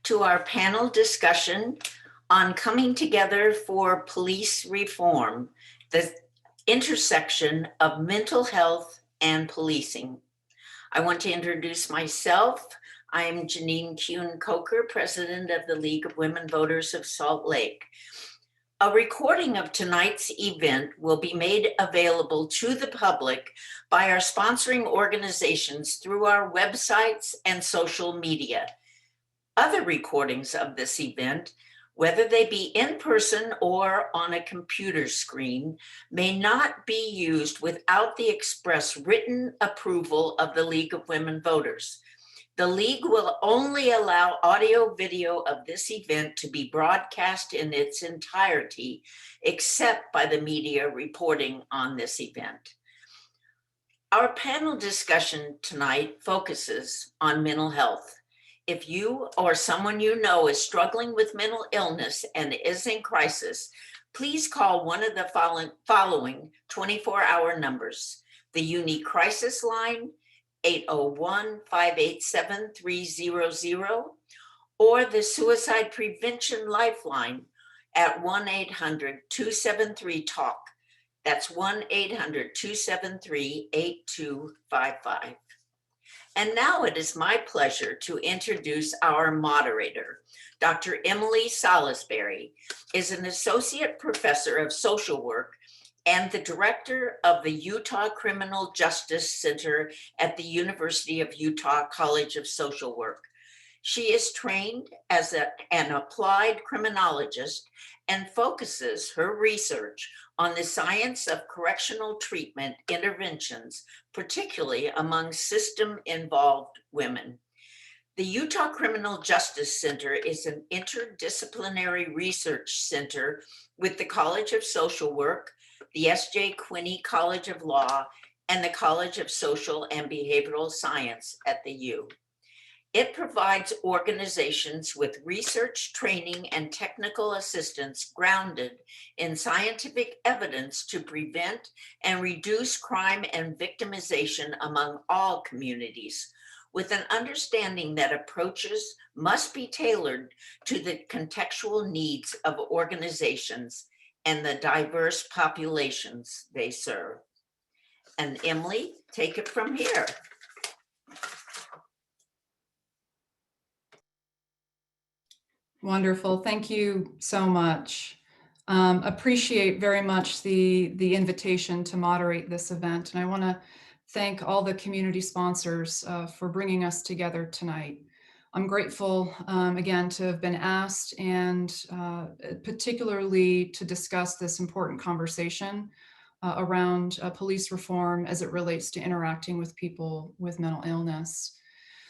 to our panel discussion on coming together for police reform, the intersection of mental health and policing. I want to introduce myself. I am Janine Kuhn-Coker, president of the League of Women Voters of Salt Lake. A recording of tonight's event will be made available to the public by our sponsoring organizations through our websites and social media. Other recordings of this event, whether they be in person or on a computer screen, may not be used without the express written approval of the League of Women Voters. The League will only allow audio video of this event to be broadcast in its entirety, except by the media reporting on this event. Our panel discussion tonight focuses on mental health. If you or someone you know is struggling with mental illness and is in crisis, please call one of the following 24-hour numbers: the Unique Crisis Line, 801-587-300, or the Suicide Prevention Lifeline at 1-800-273-TALK. That's 1-800-273-8255. And now it is my pleasure to introduce our moderator. Dr. Emily Salisbury is an associate professor of social work and the director of the Utah Criminal Justice Center at the University of Utah College of Social Work. She is trained as an applied criminologist and focuses her research on the science of correctional treatment interventions, particularly among system-involved women. The Utah Criminal Justice Center is an interdisciplinary research center with the College of Social Work, the S.J. Quinney College of Law, and the College of Social and Behavioral Science at the U. It provides organizations with research, training, and technical assistance grounded in scientific evidence to prevent and reduce crime and victimization among all communities, with an understanding that approaches must be tailored to the contextual needs of organizations and the diverse populations they serve. And Emily, take it from here. Wonderful. Thank you so much. Appreciate very much the invitation to moderate this event. And I want to thank all the community sponsors for bringing us together tonight. I'm grateful, again, to have been asked and particularly to discuss this important conversation around police reform as it relates to interacting with people with mental illness.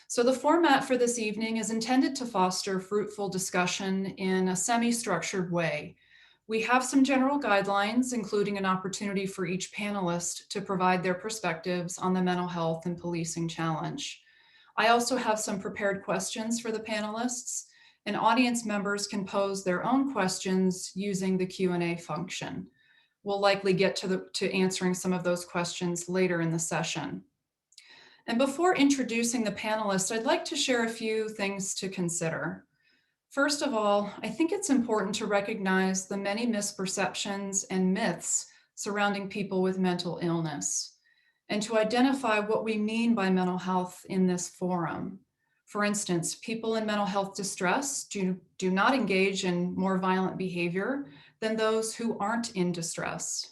So the format for this evening is intended to foster fruitful discussion in a semi-structured way. We have some general guidelines, including an opportunity for each panelist to provide their perspectives on the mental health and policing challenge. I also have some prepared questions for the panelists, and audience members can pose their own questions using the Q&A function. We'll likely get to answering some of those questions later in the session. And before introducing the panelists, I'd like to share a few things to consider. First of all, I think it's important to recognize the many misperceptions and myths surrounding people with mental illness, and to identify what we mean by mental health in this forum. For instance, people in mental health distress do not engage in more violent behavior than those who aren't in distress.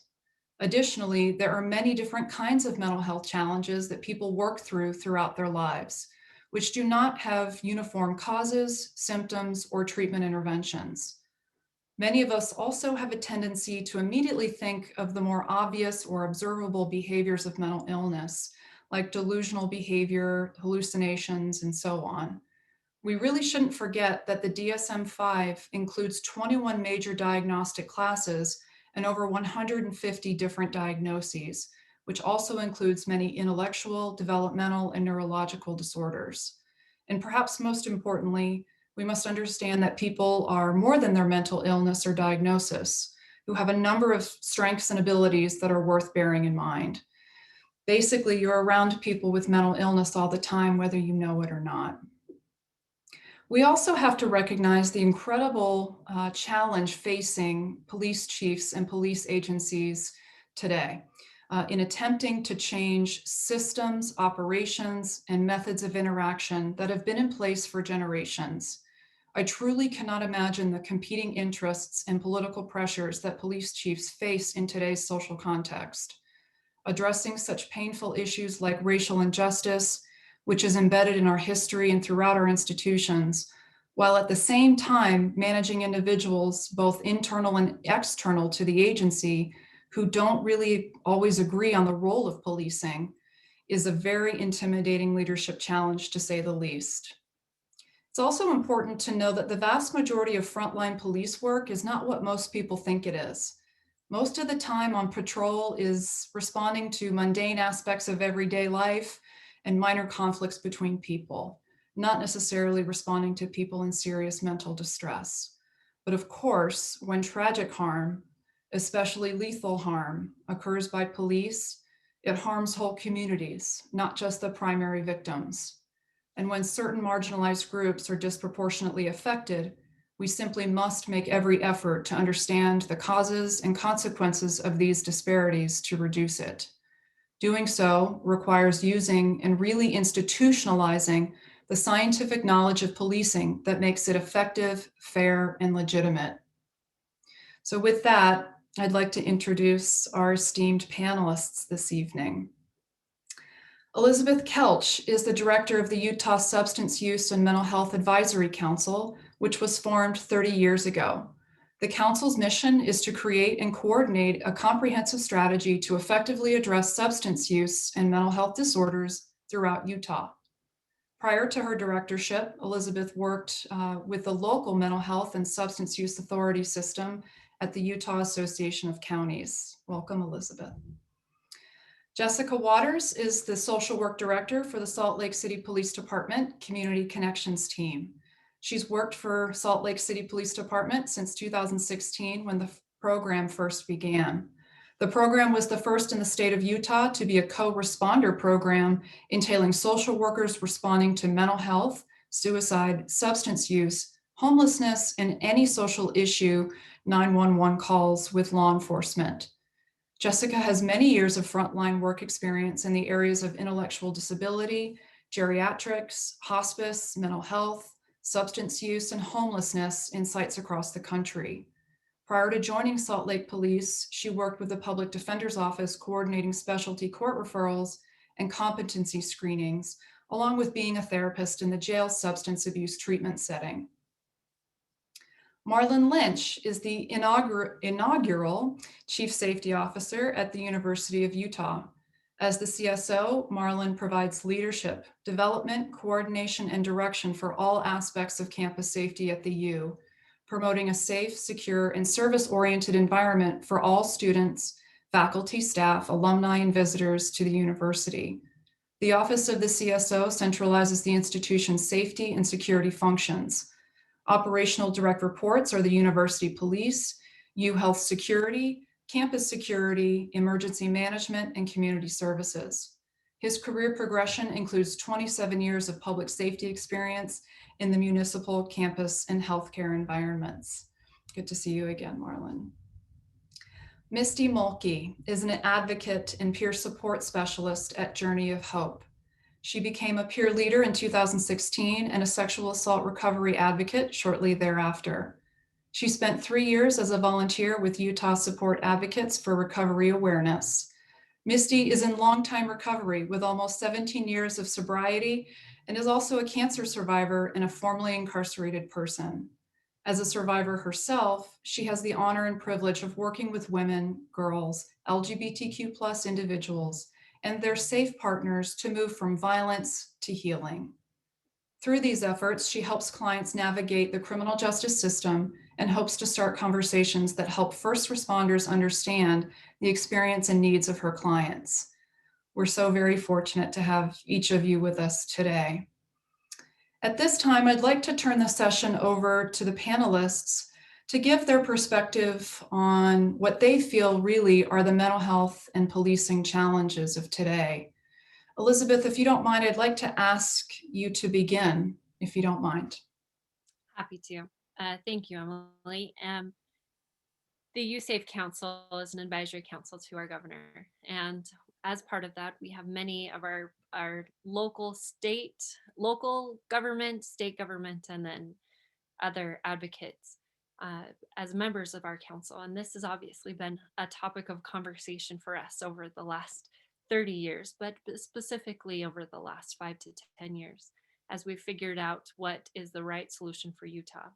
Additionally, there are many different kinds of mental health challenges that people work throughout their lives, which do not have uniform causes, symptoms, or treatment interventions. Many of us also have a tendency to immediately think of the more obvious or observable behaviors of mental illness, like delusional behavior, hallucinations, and so on. We really shouldn't forget that the DSM-5 includes 21 major diagnostic classes and over 150 different diagnoses, which also includes many intellectual, developmental, and neurological disorders. And perhaps most importantly, we must understand that people are more than their mental illness or diagnosis, who have a number of strengths and abilities that are worth bearing in mind. Basically, you're around people with mental illness all the time, whether you know it or not. We also have to recognize the incredible challenge facing police chiefs and police agencies today in attempting to change systems, operations, and methods of interaction that have been in place for generations. I truly cannot imagine the competing interests and political pressures that police chiefs face in today's social context. Addressing such painful issues like racial injustice, which is embedded in our history and throughout our institutions, while at the same time managing individuals, both internal and external to the agency, who don't really always agree on the role of policing, is a very intimidating leadership challenge, to say the least. It's also important to know that the vast majority of frontline police work is not what most people think it is. Most of the time on patrol is responding to mundane aspects of everyday life and minor conflicts between people, not necessarily responding to people in serious mental distress. But of course, when tragic harm, especially lethal harm, occurs by police, it harms whole communities, not just the primary victims. And when certain marginalized groups are disproportionately affected, we simply must make every effort to understand the causes and consequences of these disparities to reduce it. Doing so requires using and really institutionalizing the scientific knowledge of policing that makes it effective, fair, and legitimate. So with that, I'd like to introduce our esteemed panelists this evening. Elizabeth Kelch is the director of the Utah Substance Use and Mental Health Advisory Council, which was formed 30 years ago. The council's mission is to create and coordinate a comprehensive strategy to effectively address substance use and mental health disorders throughout Utah. Prior to her directorship, Elizabeth worked with the local mental health and substance use authority system at the Utah Association of Counties. Welcome, Elizabeth. Jessica Waters is the social work director for the Salt Lake City Police Department Community Connections team. She's worked for Salt Lake City Police Department since 2016 when the program first began. The program was the first in the state of Utah to be a co-responder program entailing social workers responding to mental health, suicide, substance use, homelessness, and any social issue 911 calls with law enforcement. Jessica has many years of frontline work experience in the areas of intellectual disability, geriatrics, hospice, mental health, substance use, and homelessness in sites across the country. Prior to joining Salt Lake Police, she worked with the Public Defender's Office coordinating specialty court referrals and competency screenings, along with being a therapist in the jail substance abuse treatment setting. Marlon Lynch is the inaugural Chief Safety Officer at the University of Utah. As the CSO, Marlon provides leadership, development, coordination, and direction for all aspects of campus safety at the U, promoting a safe, secure, and service-oriented environment for all students, faculty, staff, alumni, and visitors to the university. The Office of the CSO centralizes the institution's safety and security functions. Operational direct reports are the University Police, U Health Security, Campus Security, Emergency Management, and Community Services. His career progression includes 27 years of public safety experience in the municipal, campus, and healthcare environments. Good to see you again, Marlon. Misty Mulkey is an advocate and peer support specialist at Journey of Hope. She became a peer leader in 2016 and a sexual assault recovery advocate shortly thereafter. She spent 3 years as a volunteer with Utah Support Advocates for Recovery Awareness. Misty is in long-time recovery with almost 17 years of sobriety and is also a cancer survivor and a formerly incarcerated person. As a survivor herself, she has the honor and privilege of working with women, girls, LGBTQ+ individuals, and their safe partners to move from violence to healing. Through these efforts, she helps clients navigate the criminal justice system and hopes to start conversations that help first responders understand the experience and needs of her clients. We're so very fortunate to have each of you with us today. At this time, I'd like to turn the session over to the panelists to give their perspective on what they feel really are the mental health and policing challenges of today. Elizabeth, if you don't mind, I'd like to ask you to begin, if you don't mind. Happy to. Thank you, Emily. The USAFE Council is an advisory council to our governor. And as part of that, we have many of our local government, state government, and then other advocates as members of our council. And this has obviously been a topic of conversation for us over the last 30 years, but specifically over the last 5 to 10 years, as we've figured out what is the right solution for Utah.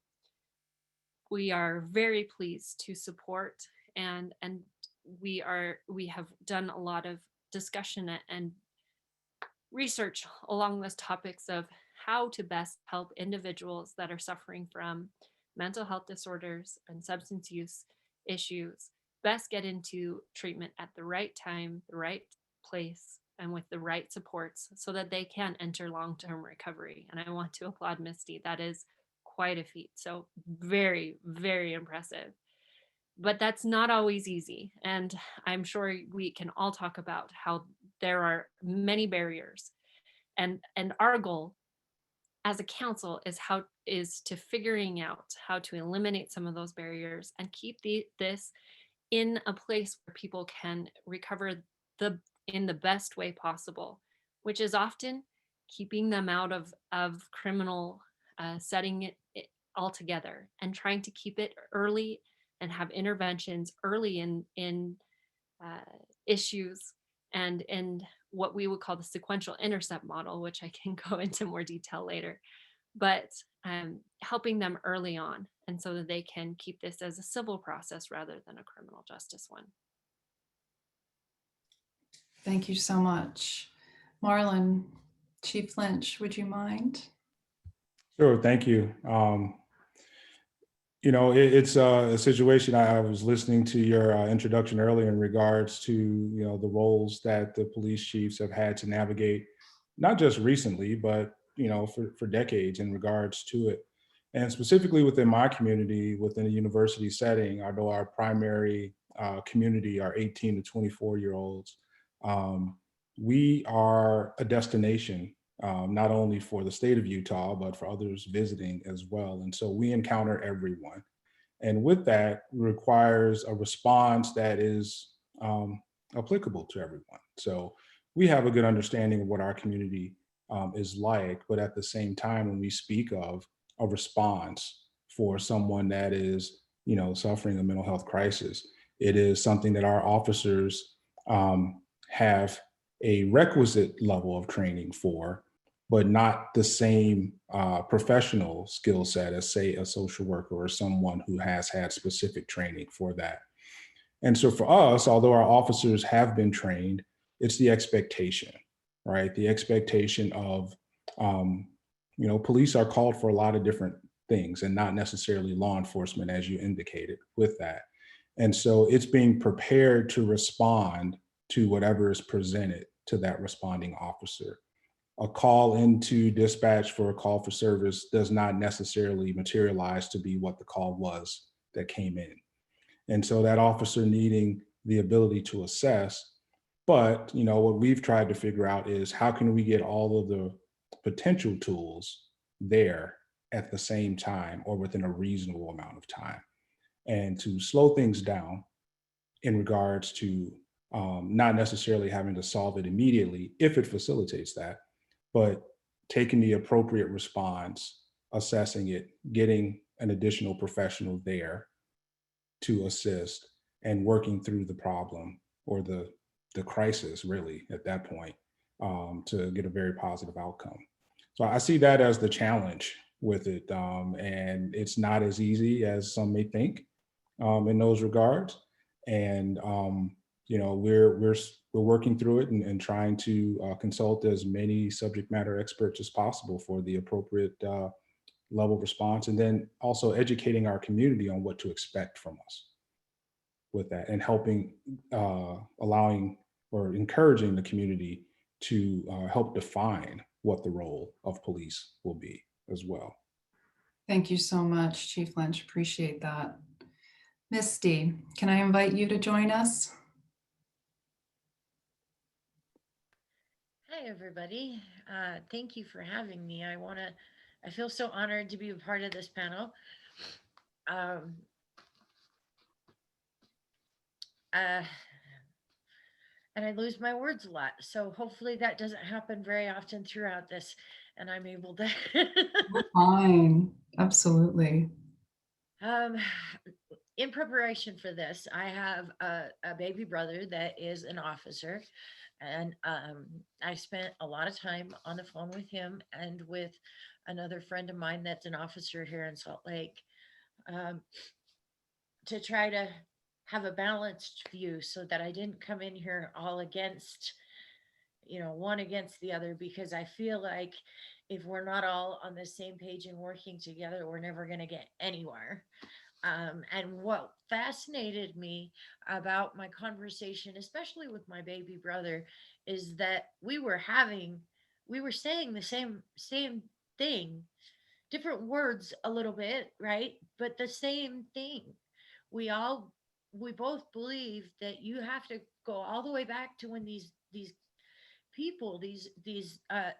We are very pleased to support and we have done a lot of discussion and research along those topics of how to best help individuals that are suffering from mental health disorders and substance use issues best get into treatment at the right time, the right place, and with the right supports so that they can enter long-term recovery. And I want to applaud Misty. That is quite a feat. So very, very impressive. But that's not always easy. And I'm sure we can all talk about how there are many barriers. And our goal as a council is to figuring out how to eliminate some of those barriers and keep this in a place where people can recover in the best way possible, which is often keeping them out of criminal setting it altogether and trying to keep it early and have interventions early in issues and in what we would call the sequential intercept model, which I can go into more detail later, but helping them early on and so that they can keep this as a civil process rather than a criminal justice one. Thank you so much. Marlon, Chief Lynch, would you mind? Sure, thank you. It's a situation. I was listening to your introduction earlier in regards to, the roles that the police chiefs have had to navigate, not just recently, but, for decades in regards to it. And specifically within my community, within a university setting, although our primary community are 18 to 24-year-olds, we are a destination, not only for the state of Utah, but for others visiting as well. And so we encounter everyone. And with that requires a response that is applicable to everyone. So we have a good understanding of what our community is like, but at the same time, when we speak of a response for someone that is, suffering a mental health crisis, it is something that our officers have a requisite level of training for, but not the same professional skill set as, say, a social worker or someone who has had specific training for that. And so for us, although our officers have been trained, it's the expectation, right? The expectation of, police are called for a lot of different things and not necessarily law enforcement, as you indicated with that. And so it's being prepared to respond to whatever is presented to that responding officer. A call into dispatch for a call for service does not necessarily materialize to be what the call was that came in. And so that officer needing the ability to assess, but what we've tried to figure out is how can we get all of the potential tools there at the same time or within a reasonable amount of time, and to slow things down in regards to not necessarily having to solve it immediately if it facilitates that, but taking the appropriate response, assessing it, getting an additional professional there to assist and working through the problem or the crisis really at that point to get a very positive outcome. So I see that as the challenge with it. And it's not as easy as some may think in those regards. And we're working through it and trying to consult as many subject matter experts as possible for the appropriate level of response, and then also educating our community on what to expect from us with that, and helping, allowing or encouraging the community to help define what the role of police will be as well. Thank you so much, Chief Lynch. Appreciate that. Misty, can I invite you to join us? Hi, everybody. Thank you for having me. I want to I feel so honored to be a part of this panel. And I lose my words a lot. So hopefully that doesn't happen very often throughout this, and I'm able to. Fine, absolutely. In preparation for this, I have a baby brother that is an officer, and I spent a lot of time on the phone with him and with another friend of mine that's an officer here in Salt Lake, to try to have a balanced view so that I didn't come in here all against, one against the other, because I feel like if we're not all on the same page and working together, we're never going to get anywhere. And what fascinated me about my conversation, especially with my baby brother, is that we were saying the same thing, different words a little bit, right? But the same thing. We both believe that you have to go all the way back to when these people, these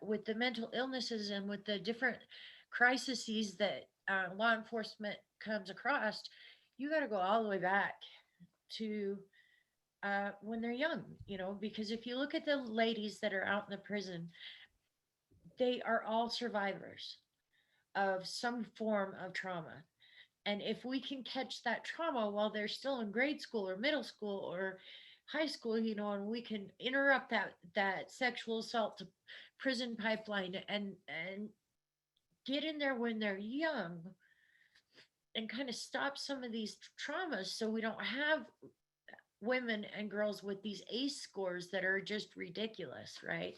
with the mental illnesses and with the different crises that law enforcement comes across, you got to go all the way back to when they're young, because if you look at the ladies that are out in the prison, they are all survivors of some form of trauma. And if we can catch that trauma while they're still in grade school or middle school or high school, and we can interrupt that sexual assault to prison pipeline and get in there when they're young and kind of stop some of these traumas, so we don't have women and girls with these ACE scores that are just ridiculous, right?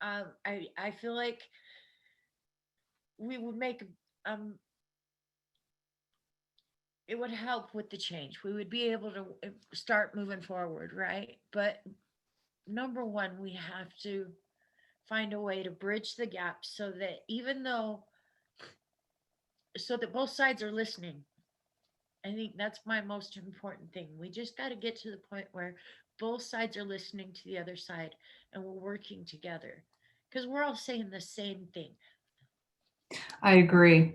I feel like we would make it would help with the change. We would be able to start moving forward, right? But number one, we have to find a way to bridge the gap so that both sides are listening. I think that's my most important thing. We just got to get to the point where both sides are listening to the other side and we're working together, because we're all saying the same thing. I agree.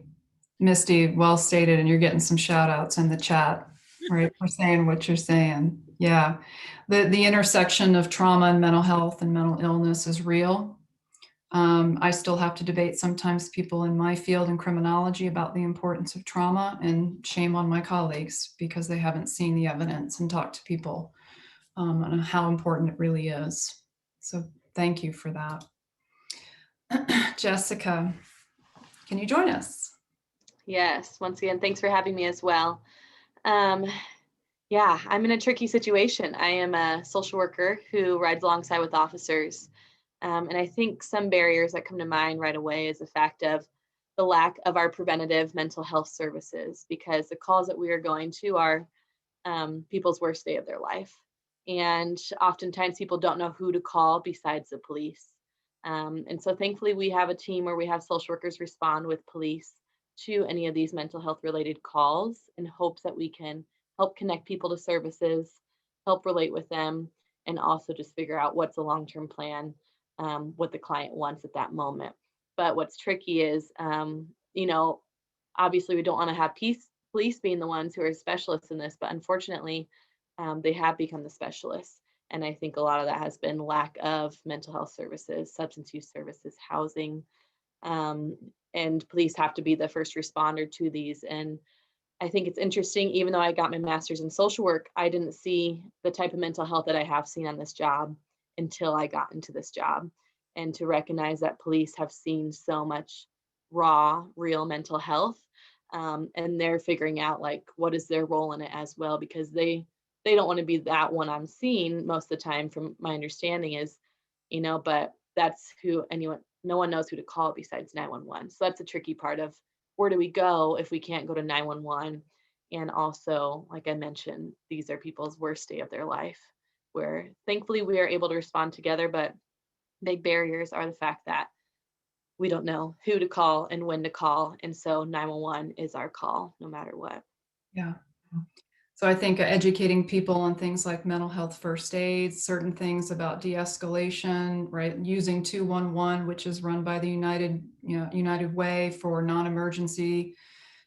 Misty, well stated, and you're getting some shout outs in the chat, right? For saying what you're saying. Yeah. The intersection of trauma and mental health and mental illness is real. I still have to debate sometimes people in my field in criminology about the importance of trauma, and shame on my colleagues because they haven't seen the evidence and talked to people on how important it really is. So thank you for that. Jessica, can you join us? Yes, once again, thanks for having me as well. Yeah, I'm in a tricky situation. I am a social worker who rides alongside with officers. And I think some barriers that come to mind right away is the fact of the lack of our preventative mental health services, because the calls that we are going to are people's worst day of their life. And oftentimes people don't know who to call besides the police. And so thankfully we have a team where we have social workers respond with police to any of these mental health related calls in hopes that we can help connect people to services, help relate with them, and also just figure out what's the long-term plan, what the client wants at that moment. But what's tricky is, obviously we don't want to have police being the ones who are specialists in this, but unfortunately, they have become the specialists. And I think a lot of that has been lack of mental health services, substance use services, housing, and police have to be the first responder to these. And I think it's interesting, even though I got my master's in social work, I didn't see the type of mental health that I have seen on this job until I got into this job. And to recognize that police have seen so much raw, real mental health, and they're figuring out like what is their role in it as well, because they don't want to be that one on scene most of the time, from my understanding is, but that's who no one knows who to call besides 911. So that's a tricky part of where do we go if we can't go to 911? And also, like I mentioned, these are people's worst day of their life, where thankfully we are able to respond together, but big barriers are the fact that we don't know who to call and when to call. And so 911 is our call no matter what. Yeah. So I think educating people on things like mental health first aid, certain things about de-escalation, right? Using 211, which is run by the United Way for non-emergency,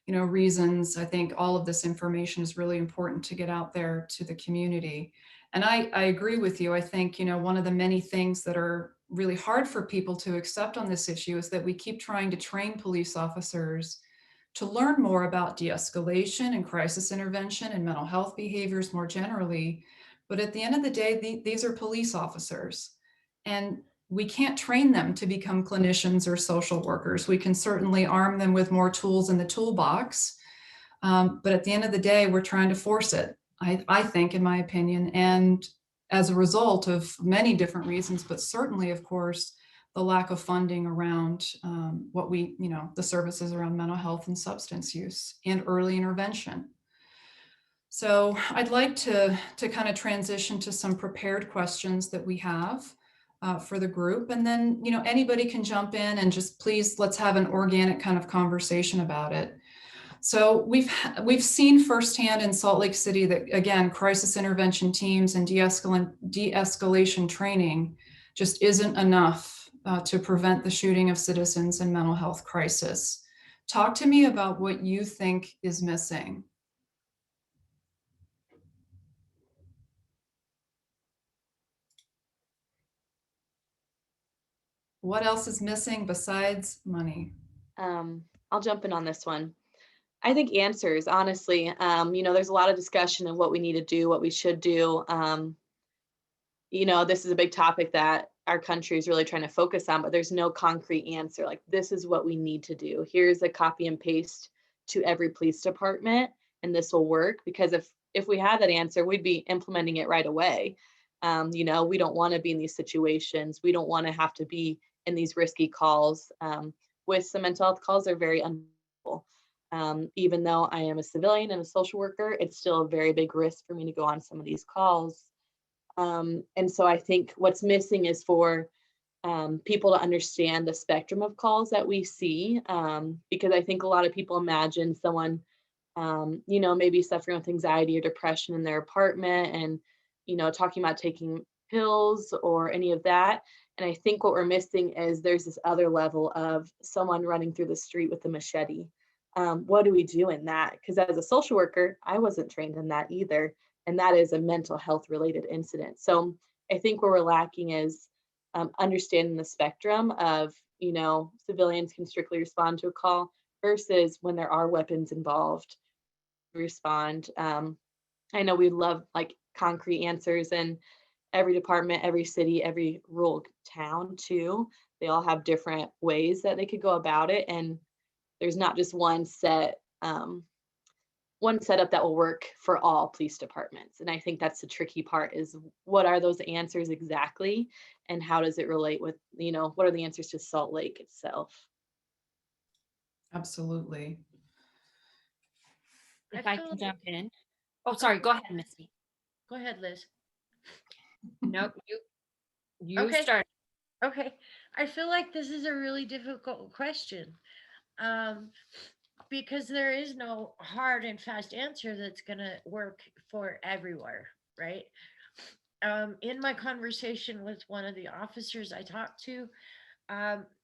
reasons. I think all of this information is really important to get out there to the community. And I agree with you. I think, one of the many things that are really hard for people to accept on this issue is that we keep trying to train police officers to learn more about de-escalation and crisis intervention and mental health behaviors more generally. But at the end of the day, these are police officers, and we can't train them to become clinicians or social workers. We can certainly arm them with more tools in the toolbox. But at the end of the day, we're trying to force it, I think, in my opinion. And as a result of many different reasons, but certainly, of course, the lack of funding around the services around mental health and substance use and early intervention. So I'd like to kind of transition to some prepared questions that we have for the group. And then, anybody can jump in and just please, let's have an organic kind of conversation about it. So we've seen firsthand in Salt Lake City that, again, crisis intervention teams and de-escalation training just isn't enough to prevent the shooting of citizens in mental health crisis. Talk to me about what you think is missing. What else is missing besides money? I'll jump in on this one. I think answers, honestly. There's a lot of discussion of what we need to do, what we should do. This is a big topic that our country is really trying to focus on, but there's no concrete answer. Like, this is what we need to do. Here's a copy and paste to every police department, and this will work. Because if we had that answer, we'd be implementing it right away. We don't want to be in these situations. We don't want to have to be in these risky calls. With some mental health calls, they're very uncomfortable. Even though I am a civilian and a social worker, it's still a very big risk for me to go on some of these calls. And so I think what's missing is for people to understand the spectrum of calls that we see, because I think a lot of people imagine someone, maybe suffering with anxiety or depression in their apartment and, talking about taking pills or any of that. And I think what we're missing is there's this other level of someone running through the street with a machete. What do we do in that? Because as a social worker, I wasn't trained in that either. And that is a mental health related incident. So I think where we're lacking is understanding the spectrum of, civilians can strictly respond to a call versus when there are weapons involved, respond. I know we love like concrete answers, and every department, every city, every rural town too, they all have different ways that they could go about it. And there's not just one setup that will work for all police departments. And I think that's the tricky part, is what are those answers exactly? And how does it relate with, what are the answers to Salt Lake itself? Absolutely. If I can jump in. Oh, sorry. Go ahead, Misty. Go ahead, Liz. Nope. You Okay. start. Okay. I feel like this is a really difficult question. Because there is no hard and fast answer that's going to work for everywhere, right? In my conversation with one of the officers I talked to,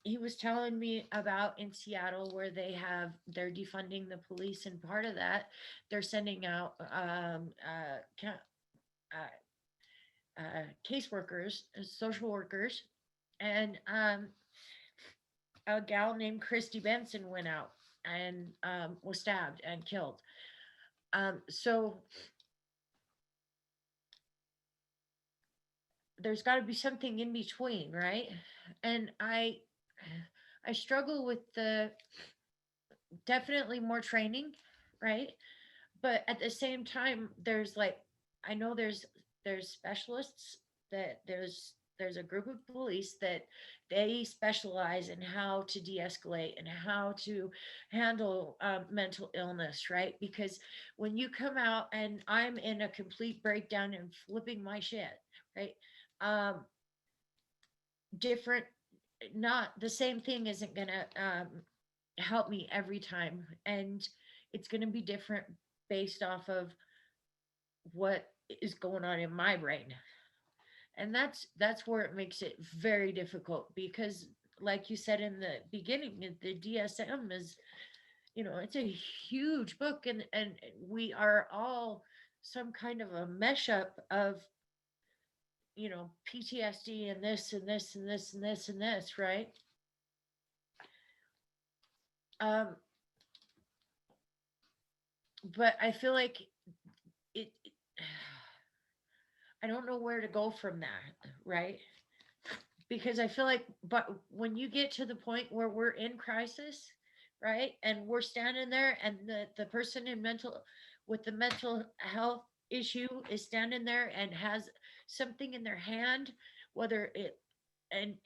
he was telling me about in Seattle where they're defunding the police, and part of that, they're sending out caseworkers, social workers, and a gal named Christy Benson went out and was stabbed and killed. So there's got to be something in between, right? And I struggle with the definitely more training, right? But at the same time, there's like, I know there's specialists, that there's a group of police that they specialize in how to de-escalate and how to handle mental illness, right? Because when you come out and I'm in a complete breakdown and flipping my shit, right? Different, not the same thing isn't gonna help me every time, and it's gonna be different based off of what is going on in my brain. And that's where it makes it very difficult, because like you said in the beginning, the DSM is, it's a huge book, and we are all some kind of a mesh up of, PTSD and this and this and this and this and this, right? Um, but I feel like it I don't know where to go from that, right? Because I feel like, but when you get to the point where we're in crisis, right, and we're standing there, and the person with the mental health issue is standing there and has something in their hand, whether it and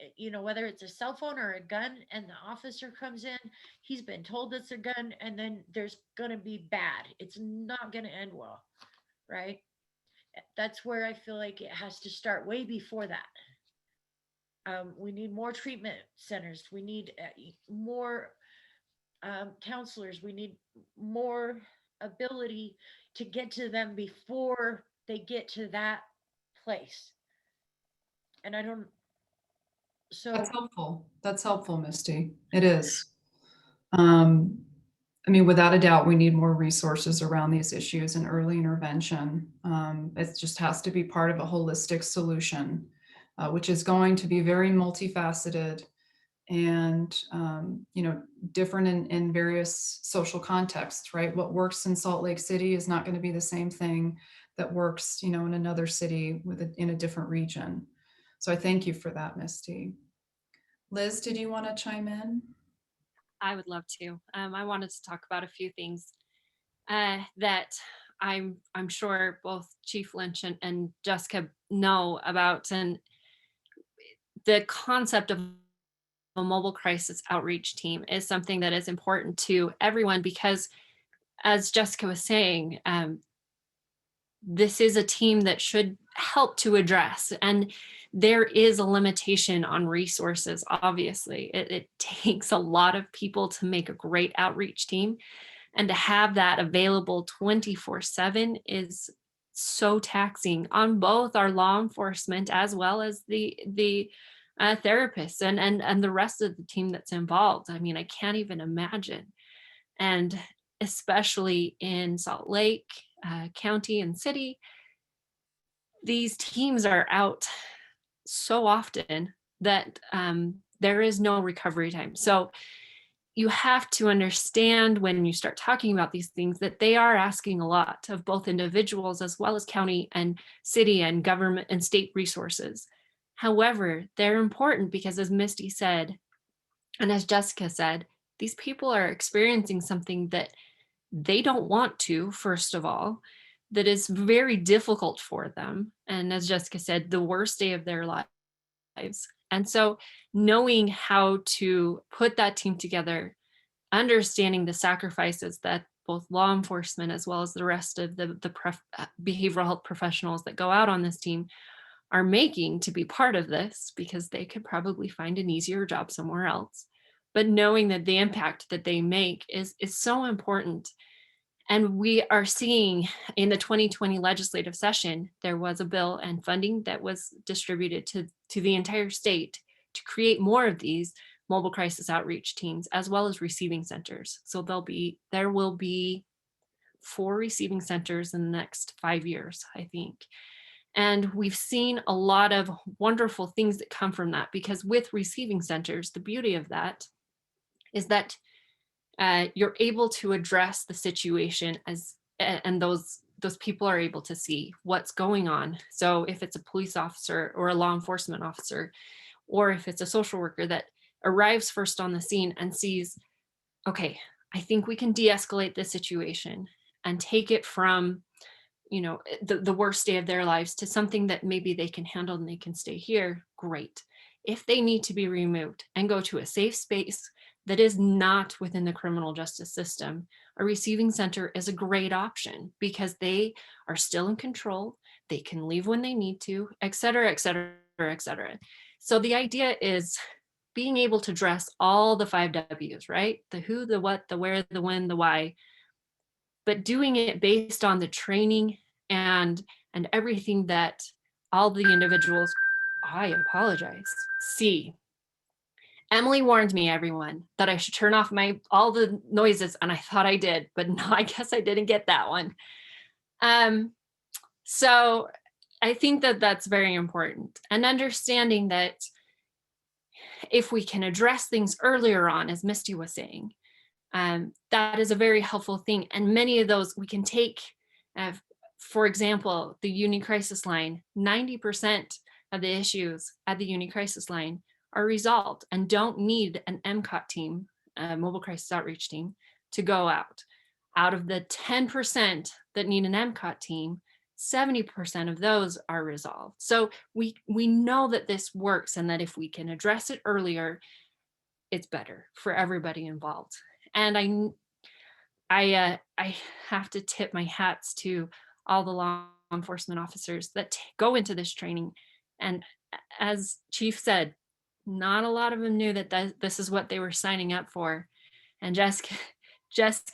whether it's a cell phone or a gun, and the officer comes in, he's been told it's a gun, and then there's gonna be bad, it's not gonna end well, right? That's where I feel like it has to start way before that. We need more treatment centers. We need more counselors. We need more ability to get to them before they get to that place. And I don't, so That's helpful. That's helpful, Misty. It is. I mean, without a doubt, we need more resources around these issues and early intervention. It just has to be part of a holistic solution, which is going to be very multifaceted and, different in various social contexts, right? What works in Salt Lake City is not going to be the same thing that works, in another city in a different region. So I thank you for that, Misty. Liz, did you want to chime in? I would love to. I wanted to talk about a few things that I'm sure both Chief Lynch and Jessica know about, and the concept of a mobile crisis outreach team is something that is important to everyone, because as Jessica was saying, this is a team that should help to address, and there is a limitation on resources. Obviously, it takes a lot of people to make a great outreach team, and to have that available 24/7 is so taxing on both our law enforcement as well as the therapists and the rest of the team that's involved. I mean, I can't even imagine. And especially in Salt Lake County and City, these teams are out so often that there is no recovery time. So you have to understand, when you start talking about these things, that they are asking a lot of both individuals as well as county and city and government and state resources. However, they're important because, as Misty said, and as Jessica said, these people are experiencing something that they don't want to, first of all, that is very difficult for them. And as Jessica said, the worst day of their lives. And so knowing how to put that team together, understanding the sacrifices that both law enforcement as well as the rest of the behavioral health professionals that go out on this team are making to be part of this, because they could probably find an easier job somewhere else. But knowing that the impact that they make is so important. And we are seeing in the 2020 legislative session, there was a bill and funding that was distributed to the entire state to create more of these mobile crisis outreach teams, as well as receiving centers. So there will be 4 receiving centers in the next 5 years, I think. And we've seen a lot of wonderful things that come from that, because with receiving centers, the beauty of that is that you're able to address the situation and those people are able to see what's going on. So if it's a police officer or a law enforcement officer, or if it's a social worker that arrives first on the scene and sees, okay, I think we can de-escalate this situation and take it from, the worst day of their lives to something that maybe they can handle and they can stay here, great. If they need to be removed and go to a safe space that is not within the criminal justice system, a receiving center is a great option, because they are still in control. They can leave when they need to, et cetera, et cetera, et cetera. So the idea is being able to address all the 5 W's, right? The who, the what, the where, the when, the why, but doing it based on the training and everything that all the individuals, I apologize, see. Emily warned me, everyone, that I should turn off all the noises, and I thought I did, but no, I guess I didn't get that one. So I think that that's very important, and understanding that if we can address things earlier on, as Misty was saying, that is a very helpful thing. And many of those we can take, for example, the Uni Crisis Line, 90% of the issues at the Uni Crisis Line are resolved and don't need an MCOT team, a mobile crisis outreach team, to go out. Out of the 10% that need an MCOT team, 70% of those are resolved. So we know that this works, and that if we can address it earlier, it's better for everybody involved. And I have to tip my hats to all the law enforcement officers that go into this training. And as Chief said, not a lot of them knew that this is what they were signing up for. And Jessica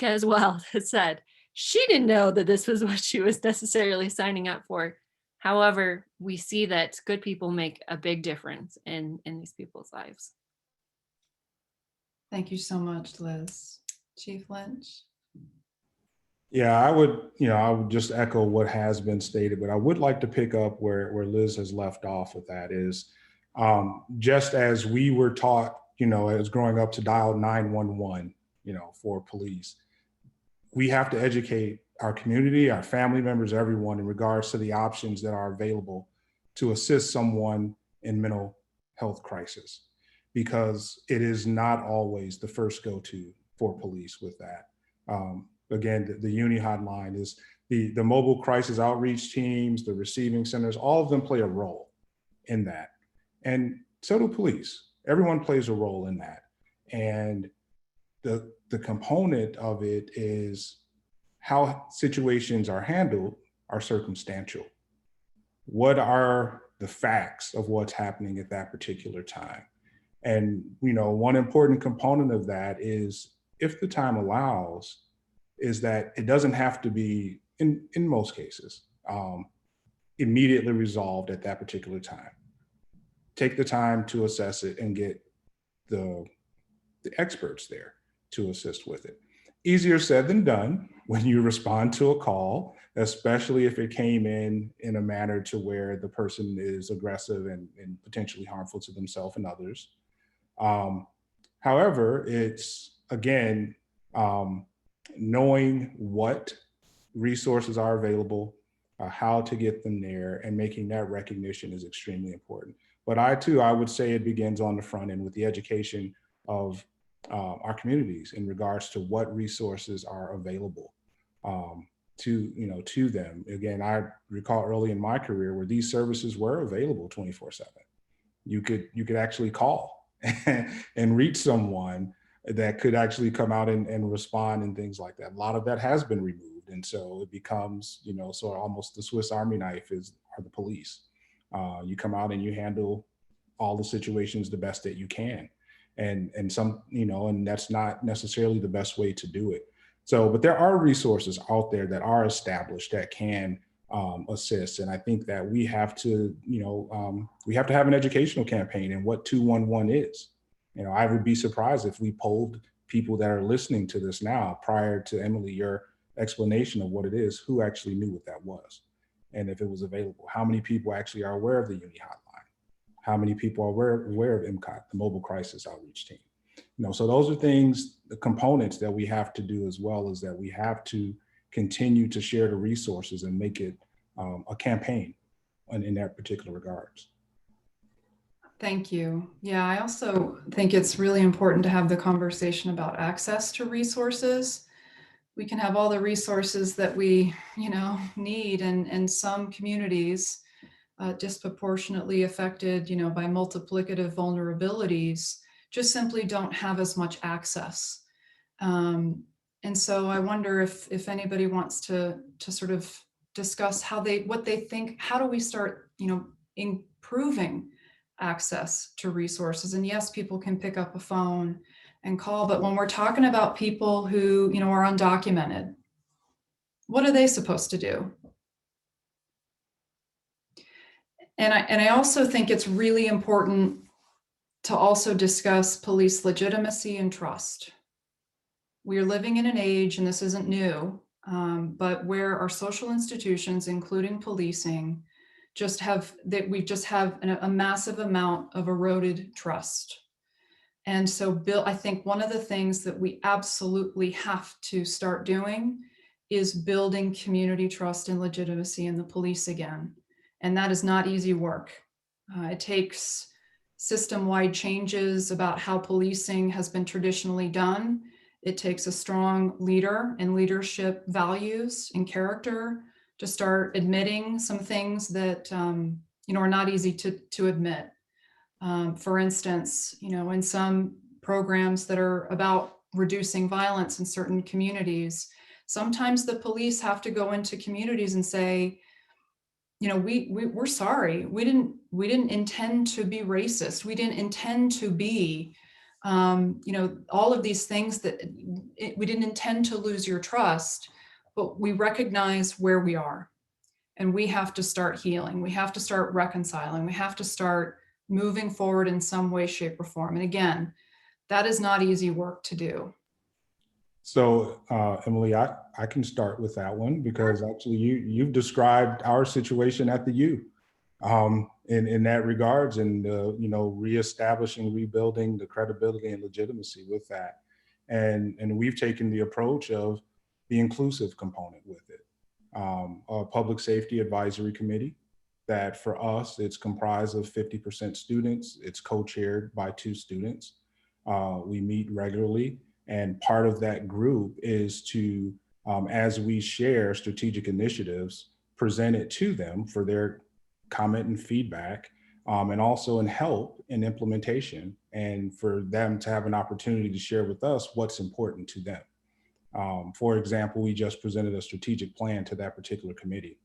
as well has said she didn't know that this was what she was necessarily signing up for. However, we see that good people make a big difference in these people's lives. Thank you so much, Liz. Chief Lynch. Yeah, I would just echo what has been stated, but I would like to pick up where Liz has left off with that is, just as we were taught, as growing up to dial 911, for police, we have to educate our community, our family members, everyone in regards to the options that are available to assist someone in mental health crisis, because it is not always the first go-to for police with that. Again, the Uni hotline is the mobile crisis outreach teams, the receiving centers, all of them play a role in that. And so do police. Everyone plays a role in that. And the component of it is how situations are handled are circumstantial. What are the facts of what's happening at that particular time? And, one important component of that is, if the time allows, is that it doesn't have to be, in most cases, immediately resolved at that particular time. Take the time to assess it and get the experts there to assist with it. Easier said than done when you respond to a call, especially if it came in a manner to where the person is aggressive and potentially harmful to themselves and others. However, it's, again, knowing what resources are available, how to get them there, and making that recognition is extremely important. But I would say it begins on the front end with the education of our communities in regards to what resources are available to them. Again, I recall early in my career where these services were available 24/7. You could actually call and reach someone that could actually come out and respond and things like that. A lot of that has been removed. And so it becomes, sort of almost the Swiss Army knife are the police. You come out and you handle all the situations the best that you can. And some, and that's not necessarily the best way to do it. So, but there are resources out there that are established that can assist. And I think that we have to, we have to have an educational campaign in what 211 is. I would be surprised if we polled people that are listening to this now, prior to Emily, your explanation of what it is, who actually knew what that was. And if it was available, how many people actually are aware of the Uni hotline? How many people are aware of MCOT, the mobile crisis outreach team? So those are things, the components that we have to do, as well as that we have to continue to share the resources and make it a campaign in that particular regards. Thank you. Yeah, I also think it's really important to have the conversation about access to resources. We can have all the resources that we, need, and some communities disproportionately affected, by multiplicative vulnerabilities, just simply don't have as much access. And so I wonder if anybody wants to sort of discuss what they think, how do we start, improving access to resources? And yes, people can pick up a phone and call, but when we're talking about people who, are undocumented, what are they supposed to do? And I also think it's really important to also discuss police legitimacy and trust. We are living in an age, and this isn't new, but where our social institutions, including policing, we just have a massive amount of eroded trust. And so, Bill, I think one of the things that we absolutely have to start doing is building community trust and legitimacy in the police again. And that is not easy work. It takes system-wide changes about how policing has been traditionally done. It takes a strong leader and leadership values and character to start admitting some things that are not easy to admit. For instance, in some programs that are about reducing violence in certain communities, sometimes the police have to go into communities and say, we're sorry. We didn't intend to be racist. We didn't intend to be, all of these things we didn't intend to lose your trust, but we recognize where we are, and we have to start healing. We have to start reconciling. We have to start moving forward in some way, shape, or form. And again, that is not easy work to do. So, Emily, I can start with that one, because actually you've described our situation at the U in that regards, and reestablishing, rebuilding the credibility and legitimacy with that. And we've taken the approach of the inclusive component with it. A public safety advisory committee that, for us, it's comprised of 50% students. It's co-chaired by 2 students. We meet regularly. And part of that group is to, as we share strategic initiatives, present it to them for their comment and feedback, and also in help in implementation, and for them to have an opportunity to share with us what's important to them. For example, we just presented a strategic plan to that particular committee.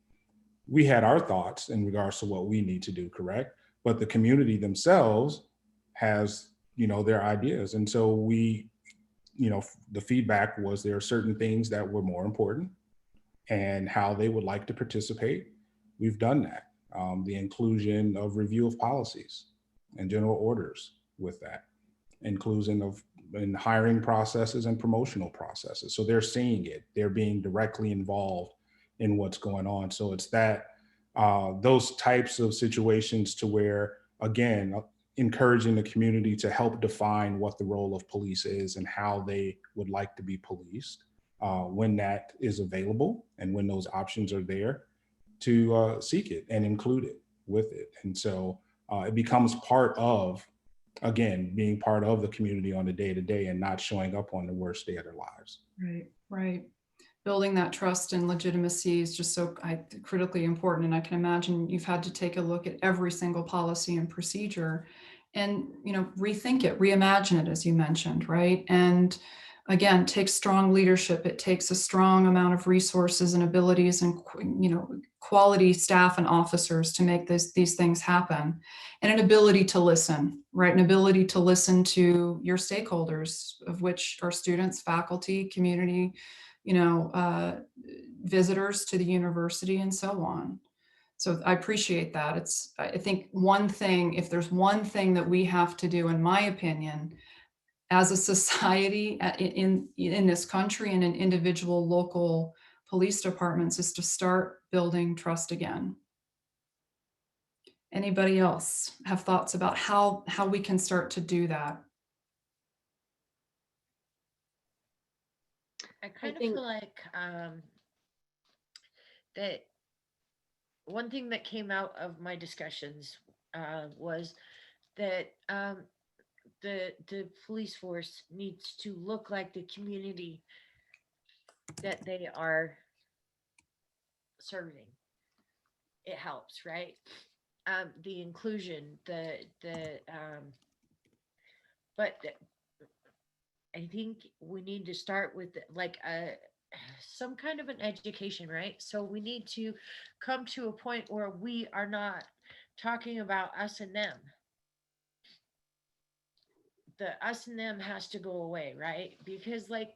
We had our thoughts in regards to what we need to do, correct? But the community themselves has, their ideas. And so the feedback was there are certain things that were more important and how they would like to participate. We've done that. The inclusion of review of policies and general orders with that, inclusion of in hiring processes and promotional processes. So they're seeing it, they're being directly involved in what's going on. So it's that, those types of situations to where, again, encouraging the community to help define what the role of police is and how they would like to be policed when that is available and when those options are there, to seek it and include it with it. And so it becomes part of, again, being part of the community on the day-to-day and not showing up on the worst day of their lives. Right. Building that trust and legitimacy is just so critically important. And I can imagine you've had to take a look at every single policy and procedure and, rethink it, reimagine it, as you mentioned, right? And again, takes strong leadership. It takes a strong amount of resources and abilities and, quality staff and officers to make these things happen, and an ability to listen, right? An ability to listen to your stakeholders, of which are students, faculty, community, visitors to the university, and so on. So I appreciate that. I think if there's one thing that we have to do, in my opinion, as a society in this country and in individual local police departments, is to start building trust again. Anybody else have thoughts about how we can start to do that? I kind of feel like that one thing that came out of my discussions was that the police force needs to look like the community that they are serving. It helps, right? The inclusion, but I think we need to start with like some kind of an education, right? So we need to come to a point where we are not talking about us and them. The us and them has to go away, right? Because like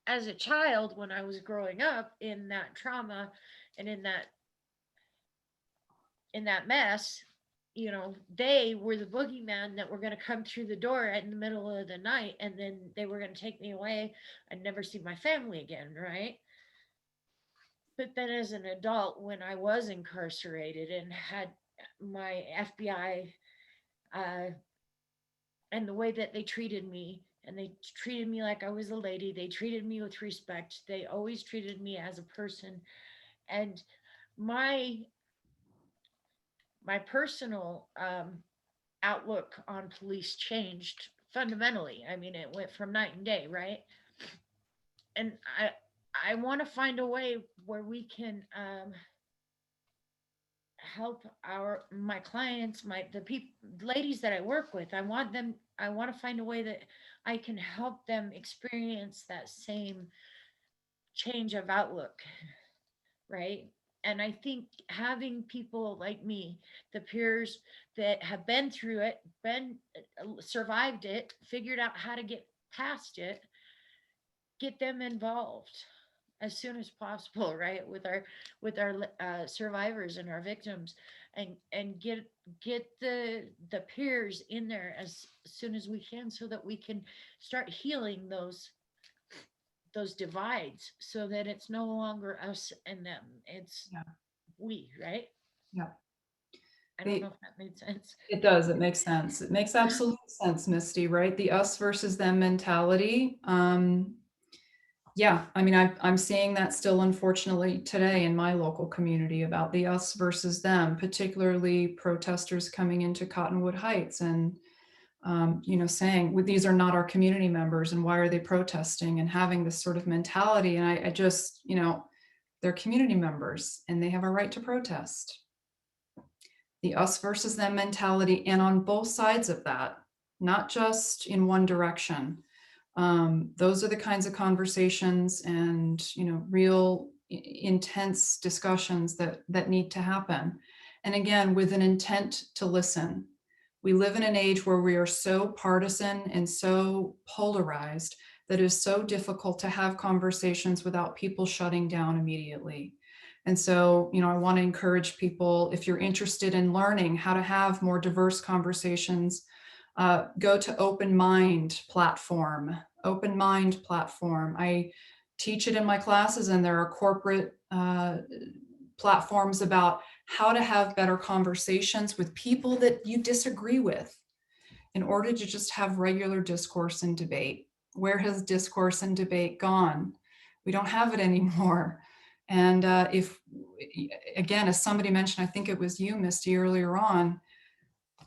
as a child, when I was growing up in that trauma and in that in that mess, you know, they were the boogeyman that were going to come through the door in the middle of the night, and then they were going to take me away and never see my family again, right? But then as an adult, when I was incarcerated and had my FBI, and the way that they treated me, and they treated me like I was a lady, they treated me with respect, they always treated me as a person. And my personal outlook on police changed fundamentally. I mean, it went from night and day, right? And I want to find a way where we can help my clients, the people, ladies that I work with. I want to find a way that I can help them experience that same change of outlook, right? And I think having people like me, the peers that have been through it, survived it, figured out how to get past it, get them involved as soon as possible, right? With our survivors and our victims, and get the peers in there as soon as we can, so that we can start healing those divides, so that it's no longer us and them, it's we, right? Yeah. I don't know if that made sense. It does. It makes sense. It makes absolute sense, Misty, right? The us versus them mentality. Yeah, I mean, I'm seeing that still, unfortunately, today in my local community, about the us versus them, particularly protesters coming into Cottonwood Heights and, you know, saying, well, these are not our community members, and why are they protesting, and having this sort of mentality. And I just, you know, they're community members and they have a right to protest. The us versus them mentality, and on both sides of that, not just in one direction. Those are the kinds of conversations and, you know, real intense discussions that need to happen. And again, with an intent to listen. We live in an age where we are so partisan and so polarized that it is so difficult to have conversations without people shutting down immediately. And so, you know, I want to encourage people, if you're interested in learning how to have more diverse conversations, go to Open Mind platform. Open Mind platform. I teach it in my classes, and there are corporate platforms about how to have better conversations with people that you disagree with, in order to just have regular discourse and debate. Where has discourse and debate gone? We don't have it anymore. And if, again, as somebody mentioned, I think it was you, Misty, earlier on,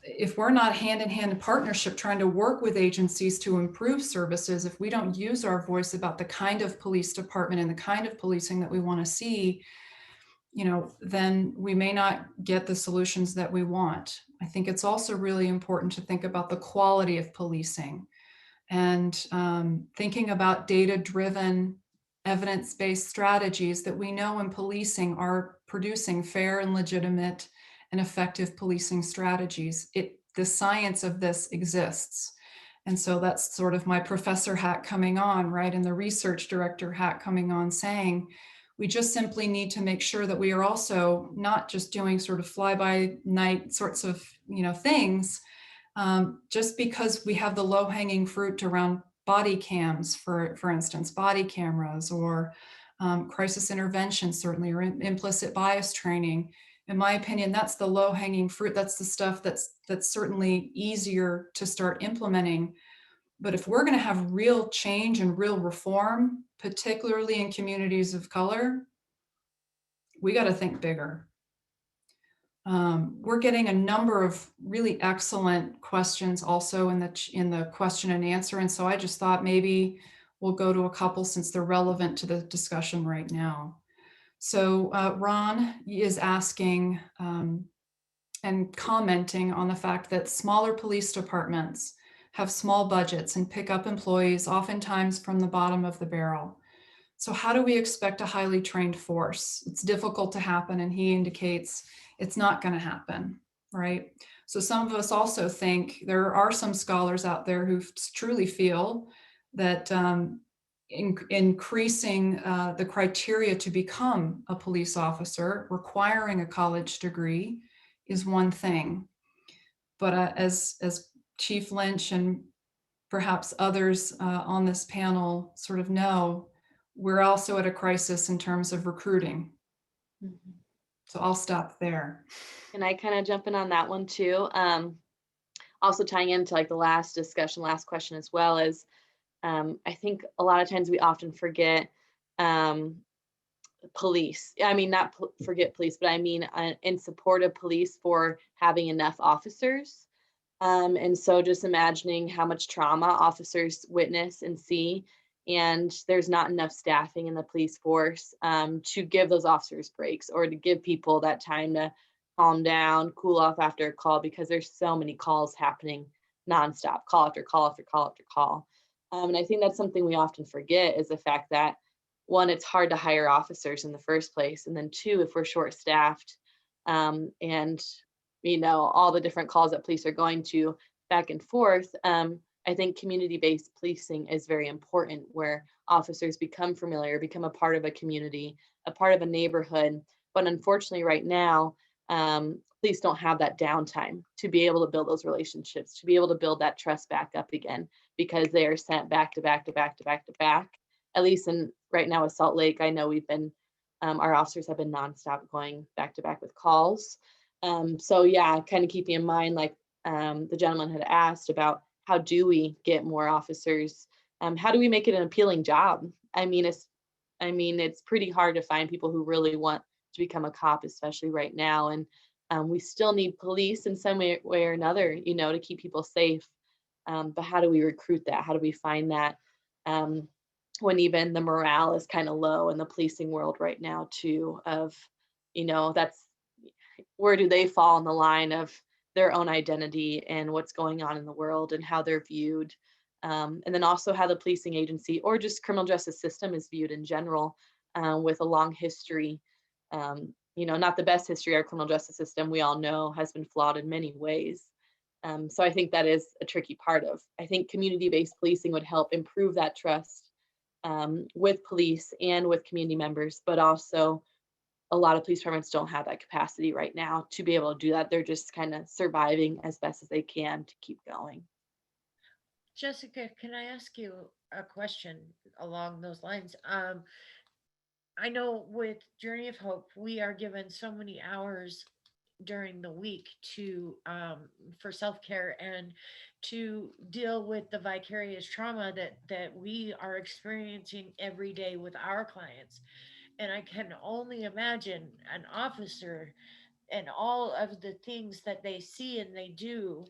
if we're not hand-in-hand partnership trying to work with agencies to improve services, if we don't use our voice about the kind of police department and the kind of policing that we want to see, you know, then we may not get the solutions that we want. I think it's also really important to think about the quality of policing, and thinking about data-driven, evidence-based strategies that we know in policing are producing fair and legitimate and effective policing strategies. The science of this exists. And so that's sort of my professor hat coming on, right? And the research director hat coming on, saying, we just simply need to make sure that we are also not just doing sort of fly-by-night sorts of, you know, things, just because we have the low-hanging fruit around body cams, for instance, body cameras, or crisis intervention, certainly, or implicit bias training. In my opinion, that's the low-hanging fruit. That's the stuff that's certainly easier to start implementing. But if we're going to have real change and real reform, particularly in communities of color, we got to think bigger. We're getting a number of really excellent questions also in the question and answer. And so I just thought maybe we'll go to a couple, since they're relevant to the discussion right now. So Ron is asking and commenting on the fact that smaller police departments have small budgets and pick up employees oftentimes from the bottom of the barrel. So how do we expect a highly trained force? It's difficult to happen, and he indicates it's not going to happen, right? So some of us also think, there are some scholars out there who truly feel that increasing the criteria to become a police officer, requiring a college degree, is one thing. But as Chief Lynch and perhaps others on this panel sort of know, we're also at a crisis in terms of recruiting. Mhm. So I'll stop there. Can I kind of jump in on that one too? Also tying into like the last discussion, last question as well, is I think a lot of times we often forget police. I mean, not forget police, but I mean in support of police for having enough officers. And so just imagining how much trauma officers witness and see, and there's not enough staffing in the police force to give those officers breaks or to give people that time to calm down, cool off after a call, because there's so many calls happening nonstop, call after call after call after call. And I think that's something we often forget, is the fact that, one, it's hard to hire officers in the first place. And then two, if we're short staffed and all the different calls that police are going to back and forth, I think community-based policing is very important, where officers become familiar, become a part of a community, a part of a neighborhood. But unfortunately right now, police don't have that downtime to be able to build those relationships, to be able to build that trust back up again, because they are sent back to back to back to back to back. At least in right now with Salt Lake, I know we've been, our officers have been nonstop going back to back with calls. So yeah, kind of keeping in mind, like the gentleman had asked about, how do we get more officers? How do we make it an appealing job? I mean, it's pretty hard to find people who really want to become a cop, especially right now. And we still need police in some way or another, to keep people safe. But how do we recruit that? How do we find that when even the morale is kind of low in the policing world right now too, of, that's, where do they fall in the line of their own identity and what's going on in the world and how they're viewed. And then also how the policing agency or just criminal justice system is viewed in general, with a long history. Not the best history. Our criminal justice system, we all know, has been flawed in many ways. So I think that is a tricky part of, I think community-based policing would help improve that trust with police and with community members, but also a lot of police departments don't have that capacity right now to be able to do that. They're just kind of surviving as best as they can to keep going. Jessica, can I ask you a question along those lines? I know with Journey of Hope, we are given so many hours during the week to for self-care and to deal with the vicarious trauma that we are experiencing every day with our clients. And I can only imagine an officer and all of the things that they see and they do.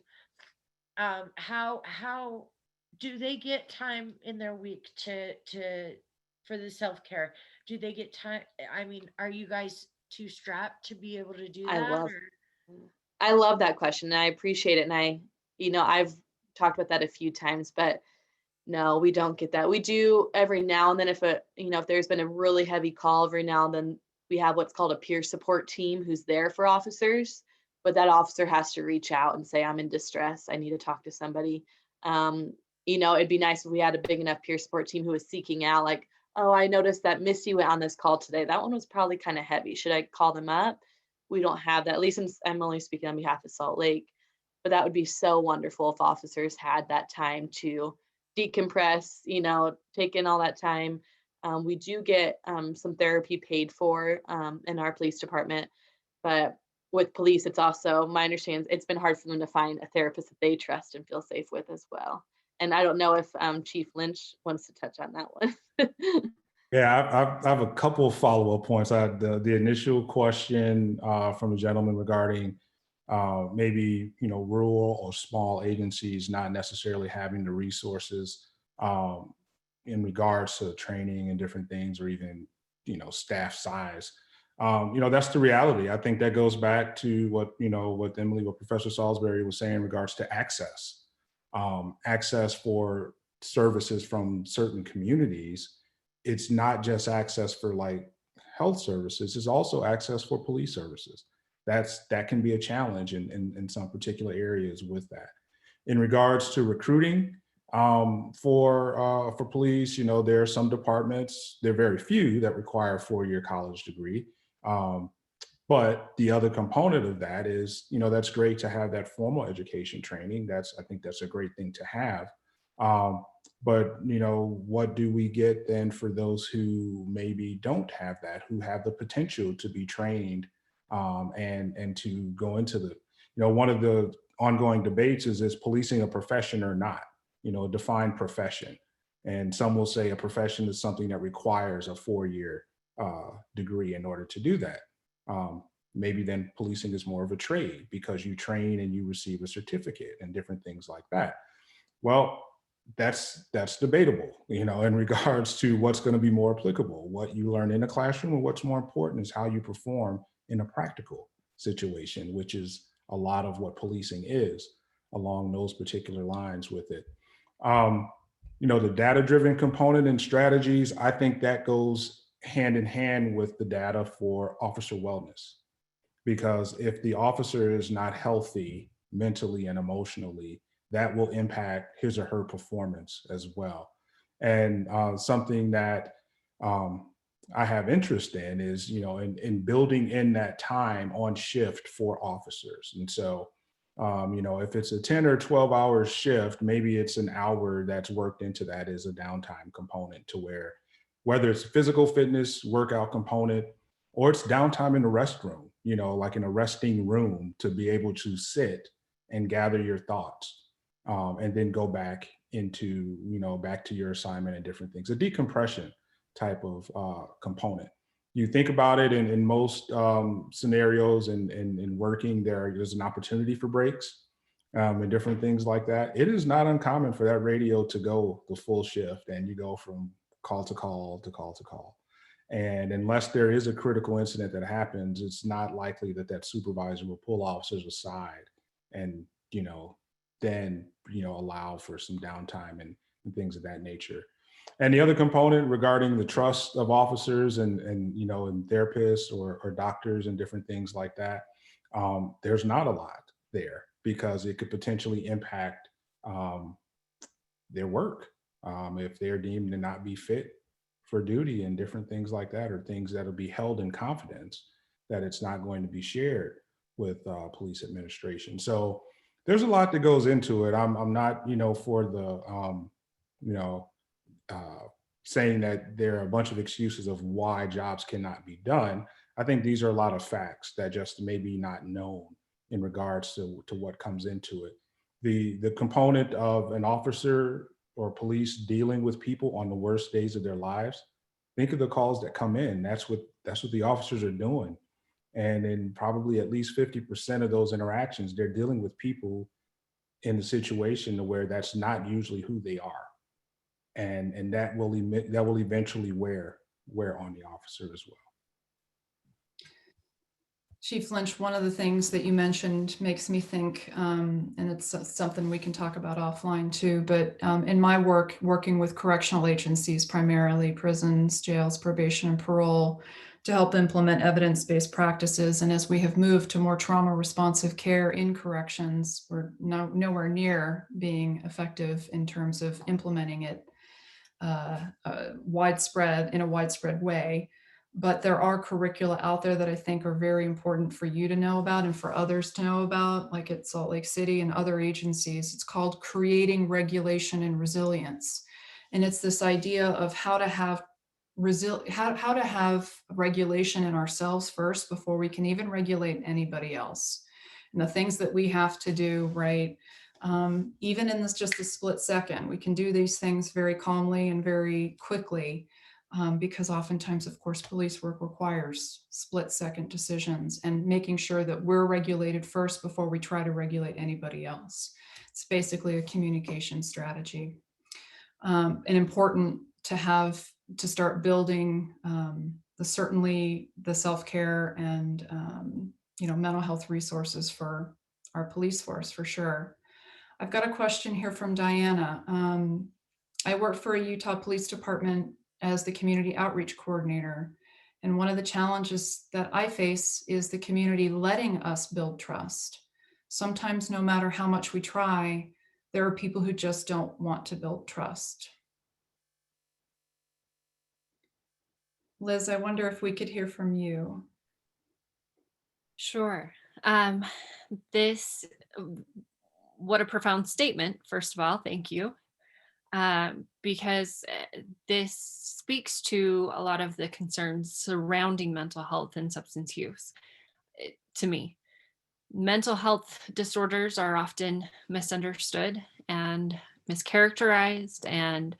How do they get time in their week to for the self-care? Do they get time? I mean, are you guys too strapped to be able to do I that? love, Or I love that question, and I appreciate it. And I've talked about that a few times, but no, we don't get that. We do every now and then, if there's been a really heavy call, every now and then we have what's called a peer support team who's there for officers, but that officer has to reach out and say, I'm in distress, I need to talk to somebody. It'd be nice if we had a big enough peer support team who was seeking out, like, oh, I noticed that Misty went on this call today. That one was probably kind of heavy. Should I call them up? We don't have that, at least since I'm only speaking on behalf of Salt Lake. But that would be so wonderful if officers had that time to decompress, take in all that time. We do get some therapy paid for in our police department, but with police, it's also, my understanding, it's been hard for them to find a therapist that they trust and feel safe with as well. And I don't know if Chief Lynch wants to touch on that one. Yeah, I have a couple of follow-up points. I had the initial question from the gentleman regarding maybe rural or small agencies not necessarily having the resources in regards to training and different things, or even staff size. That's the reality. I think that goes back to what Professor Salisbury was saying in regards to access, access for services from certain communities. It's not just access for like health services, it's also access for police services. That can be a challenge in some particular areas with that. In regards to recruiting for police, there are some departments, there are very few that require a 4-year college degree. But the other component of that is, that's great to have that formal education training. I think that's a great thing to have. But, what do we get then for those who maybe don't have that, who have the potential to be trained and to go into one of the ongoing debates is policing a profession or not, a defined profession. And some will say a profession is something that requires a 4-year degree in order to do that. Maybe then policing is more of a trade because you train and you receive a certificate and different things like that. Well, that's debatable, in regards to what's going to be more applicable. What you learn in a classroom and what's more important is how you perform in a practical situation, which is a lot of what policing is along those particular lines with it. The data-driven component and strategies, I think that goes hand in hand with the data for officer wellness. Because if the officer is not healthy mentally and emotionally, that will impact his or her performance as well. And something that I have interest in is, in building in that time on shift for officers. And so, if it's a 10 or 12 hour shift, maybe it's an hour that's worked into that as a downtime component to where, whether it's physical fitness, workout component, or it's downtime in the restroom, like in a resting room to be able to sit and gather your thoughts and then go back into, back to your assignment and different things, a decompression type of component. You think about it in most scenarios and in working, there's an opportunity for breaks and different things like that. It is not uncommon for that radio to go the full shift and you go from call to call to call to call. And unless there is a critical incident that happens, it's not likely that supervisor will pull officers aside and, then, allow for some downtime and things of that nature. And the other component regarding the trust of officers and therapists or doctors and different things like that, there's not a lot there because it could potentially impact their work if they're deemed to not be fit for duty and different things like that, or things that'll be held in confidence that it's not going to be shared with police administration. So there's a lot that goes into it. I'm not, for the, saying that there are a bunch of excuses of why jobs cannot be done. I think these are a lot of facts that just maybe not known in regards to what comes into it. The component of an officer or police dealing with people on the worst days of their lives, think of the calls that come in. That's what the officers are doing. And in probably at least 50% of those interactions, they're dealing with people in the situation where that's not usually who they are. And that will eventually wear on the officer as well. Chief Lynch, one of the things that you mentioned makes me think, and it's something we can talk about offline too, but in my working with correctional agencies, primarily prisons, jails, probation, and parole, to help implement evidence-based practices. And as we have moved to more trauma responsive care in corrections, we're nowhere near being effective in terms of implementing it in a widespread way. But there are curricula out there that I think are very important for you to know about and for others to know about, like at Salt Lake City and other agencies. It's called Creating Regulation and Resilience. And it's this idea of how to have regulation in ourselves first before we can even regulate anybody else. And the things that we have to do, right? Even in just a split second, we can do these things very calmly and very quickly. Because oftentimes, of course, police work requires split-second decisions and making sure that we're regulated first before we try to regulate anybody else. It's basically a communication strategy. And important to start building certainly the self-care and mental health resources for our police force, for sure. I've got a question here from Diana. I work for a Utah Police Department as the community outreach coordinator. And one of the challenges that I face is the community letting us build trust. Sometimes, no matter how much we try, there are people who just don't want to build trust. Liz, I wonder if we could hear from you. Sure. This, what a profound statement, first of all, thank you. Because this speaks to a lot of the concerns surrounding mental health and substance use. To me, mental health disorders are often misunderstood and mischaracterized and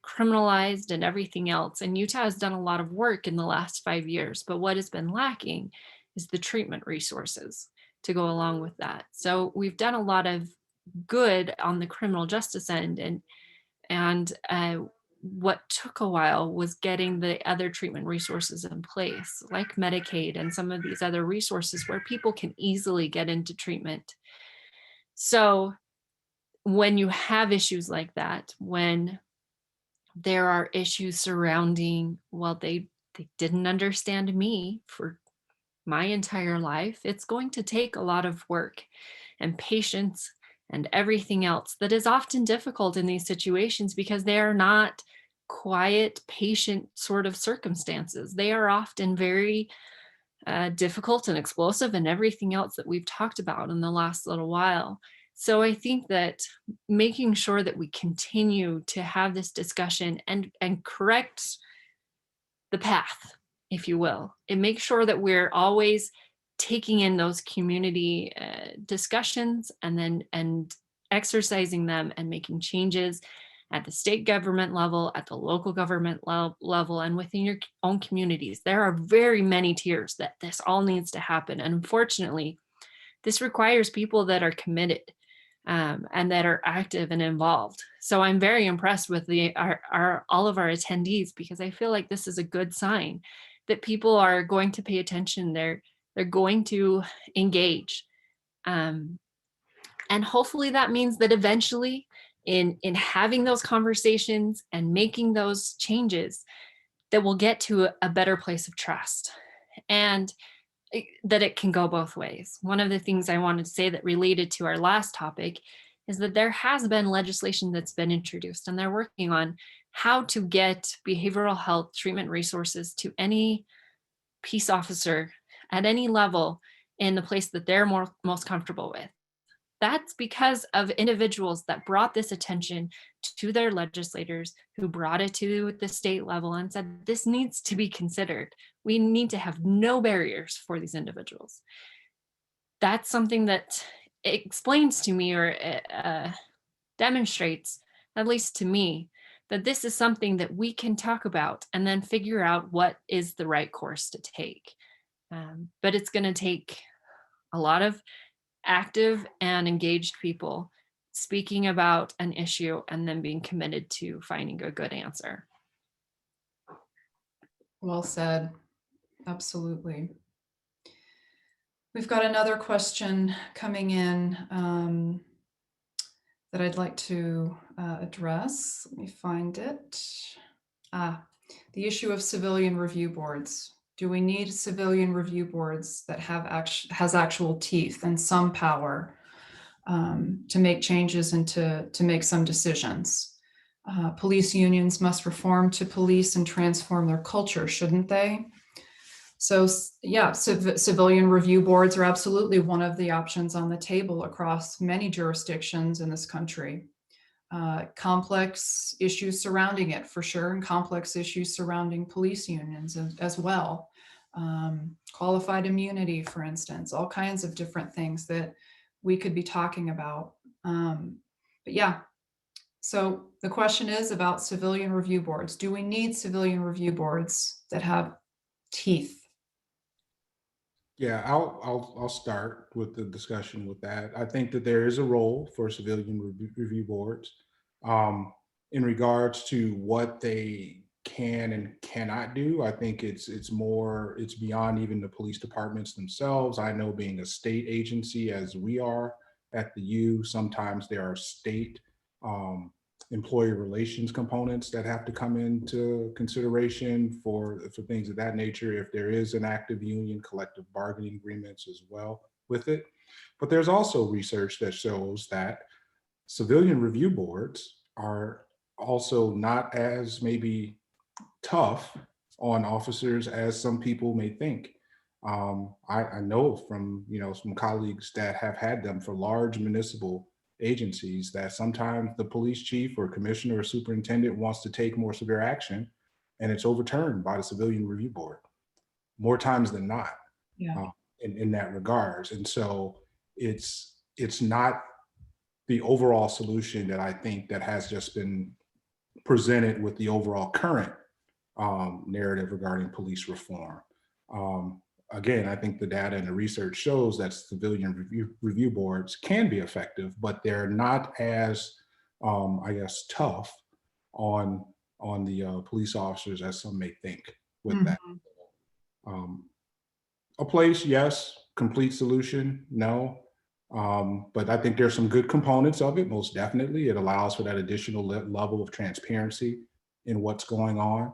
criminalized and everything else. And Utah has done a lot of work in the last 5 years, but what has been lacking is the treatment resources to go along with that. So we've done a lot of good on the criminal justice end, and what took a while was getting the other treatment resources in place, like Medicaid and some of these other resources where people can easily get into treatment. So when you have issues like that, when there are issues surrounding, well, they didn't understand me for my entire life, it's going to take a lot of work and patience and everything else that is often difficult in these situations because they are not quiet, patient sort of circumstances. They are often very difficult and explosive and everything else that we've talked about in the last little while. So I think that making sure that we continue to have this discussion and correct the path, if you will, and make sure that we're always taking in those community discussions and exercising them and making changes at the state government level, at the local government level, and within your own communities. There are very many tiers that this all needs to happen. And unfortunately, this requires people that are committed and that are active and involved. So I'm very impressed with all of our attendees, because I feel like this is a good sign that people are going to pay attention. They're going to engage. And hopefully that means that eventually in having those conversations and making those changes, that we'll get to a better place of trust, and that it can go both ways. One of the things I wanted to say that related to our last topic is that there has been legislation that's been introduced, and they're working on how to get behavioral health treatment resources to any peace officer at any level in the place that they're most comfortable with. That's because of individuals that brought this attention to their legislators, who brought it to the state level and said, this needs to be considered. We need to have no barriers for these individuals. That's something that explains to me, or demonstrates, at least to me, that this is something that we can talk about and then figure out what is the right course to take. But it's going to take a lot of active and engaged people speaking about an issue and then being committed to finding a good answer. Well said. Absolutely. We've got another question coming in that I'd like to address. Let me find it. The issue of civilian review boards. Do we need civilian review boards that has actual teeth and some power to make changes and to make some decisions? Police unions must reform to police and transform their culture, shouldn't they? So yeah, civilian review boards are absolutely one of the options on the table across many jurisdictions in this country. Complex issues surrounding it, for sure, and complex issues surrounding police unions as well. Qualified immunity, for instance, all kinds of different things that we could be talking about. But yeah, so the question is about civilian review boards. Do we need civilian review boards that have teeth? Yeah, I'll start with the discussion with that. I think that there is a role for civilian review boards in regards to what they can and cannot do. I think it's beyond even the police departments themselves. I know, being a state agency as we are at the U, sometimes there are state employee relations components that have to come into consideration for things of that nature. If there is an active union, collective bargaining agreements as well with it. But there's also research that shows that civilian review boards are also not as maybe tough on officers as some people may think. I know from, some colleagues that have had them for large municipal agencies that sometimes the police chief or commissioner or superintendent wants to take more severe action, and it's overturned by the civilian review board more times than not. Yeah. In that regards. And so it's not the overall solution that I think that has just been presented with the overall current narrative regarding police reform. Again, I think the data and the research shows that civilian review boards can be effective, but they're not as, I guess, tough on the police officers as some may think with that. A place, yes. Complete solution, no. But I think there's some good components of it, most definitely. It allows for that additional level of transparency in what's going on,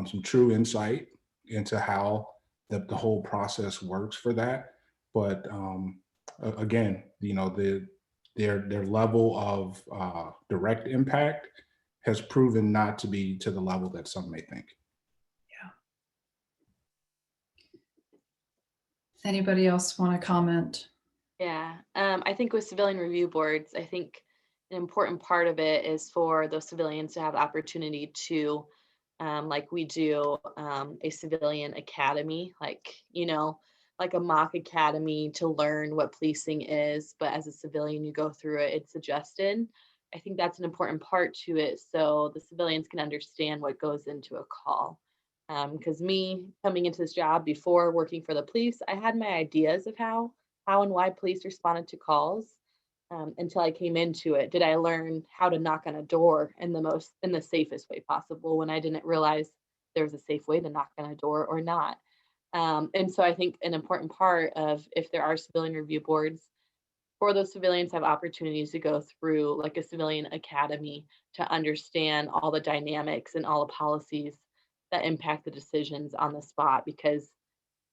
some true insight into how the whole process works for that. But again, their level of direct impact has proven not to be to the level that some may think. Anybody else want to comment? Yeah, I think with civilian review boards, I think an important part of it is for those civilians to have the opportunity to, like we do, a civilian academy, like a mock academy to learn what policing is. But as a civilian, you go through it, it's suggested. I think that's an important part to it, so the civilians can understand what goes into a call. Because me coming into this job before working for the police, I had my ideas of how and why police responded to calls. Until I came into it, did I learn how to knock on a door in the safest way possible, when I didn't realize there was a safe way to knock on a door or not. And so I think an important part of, if there are civilian review boards, for those civilians have opportunities to go through like a civilian academy to understand all the dynamics and all the policies that impact the decisions on the spot, because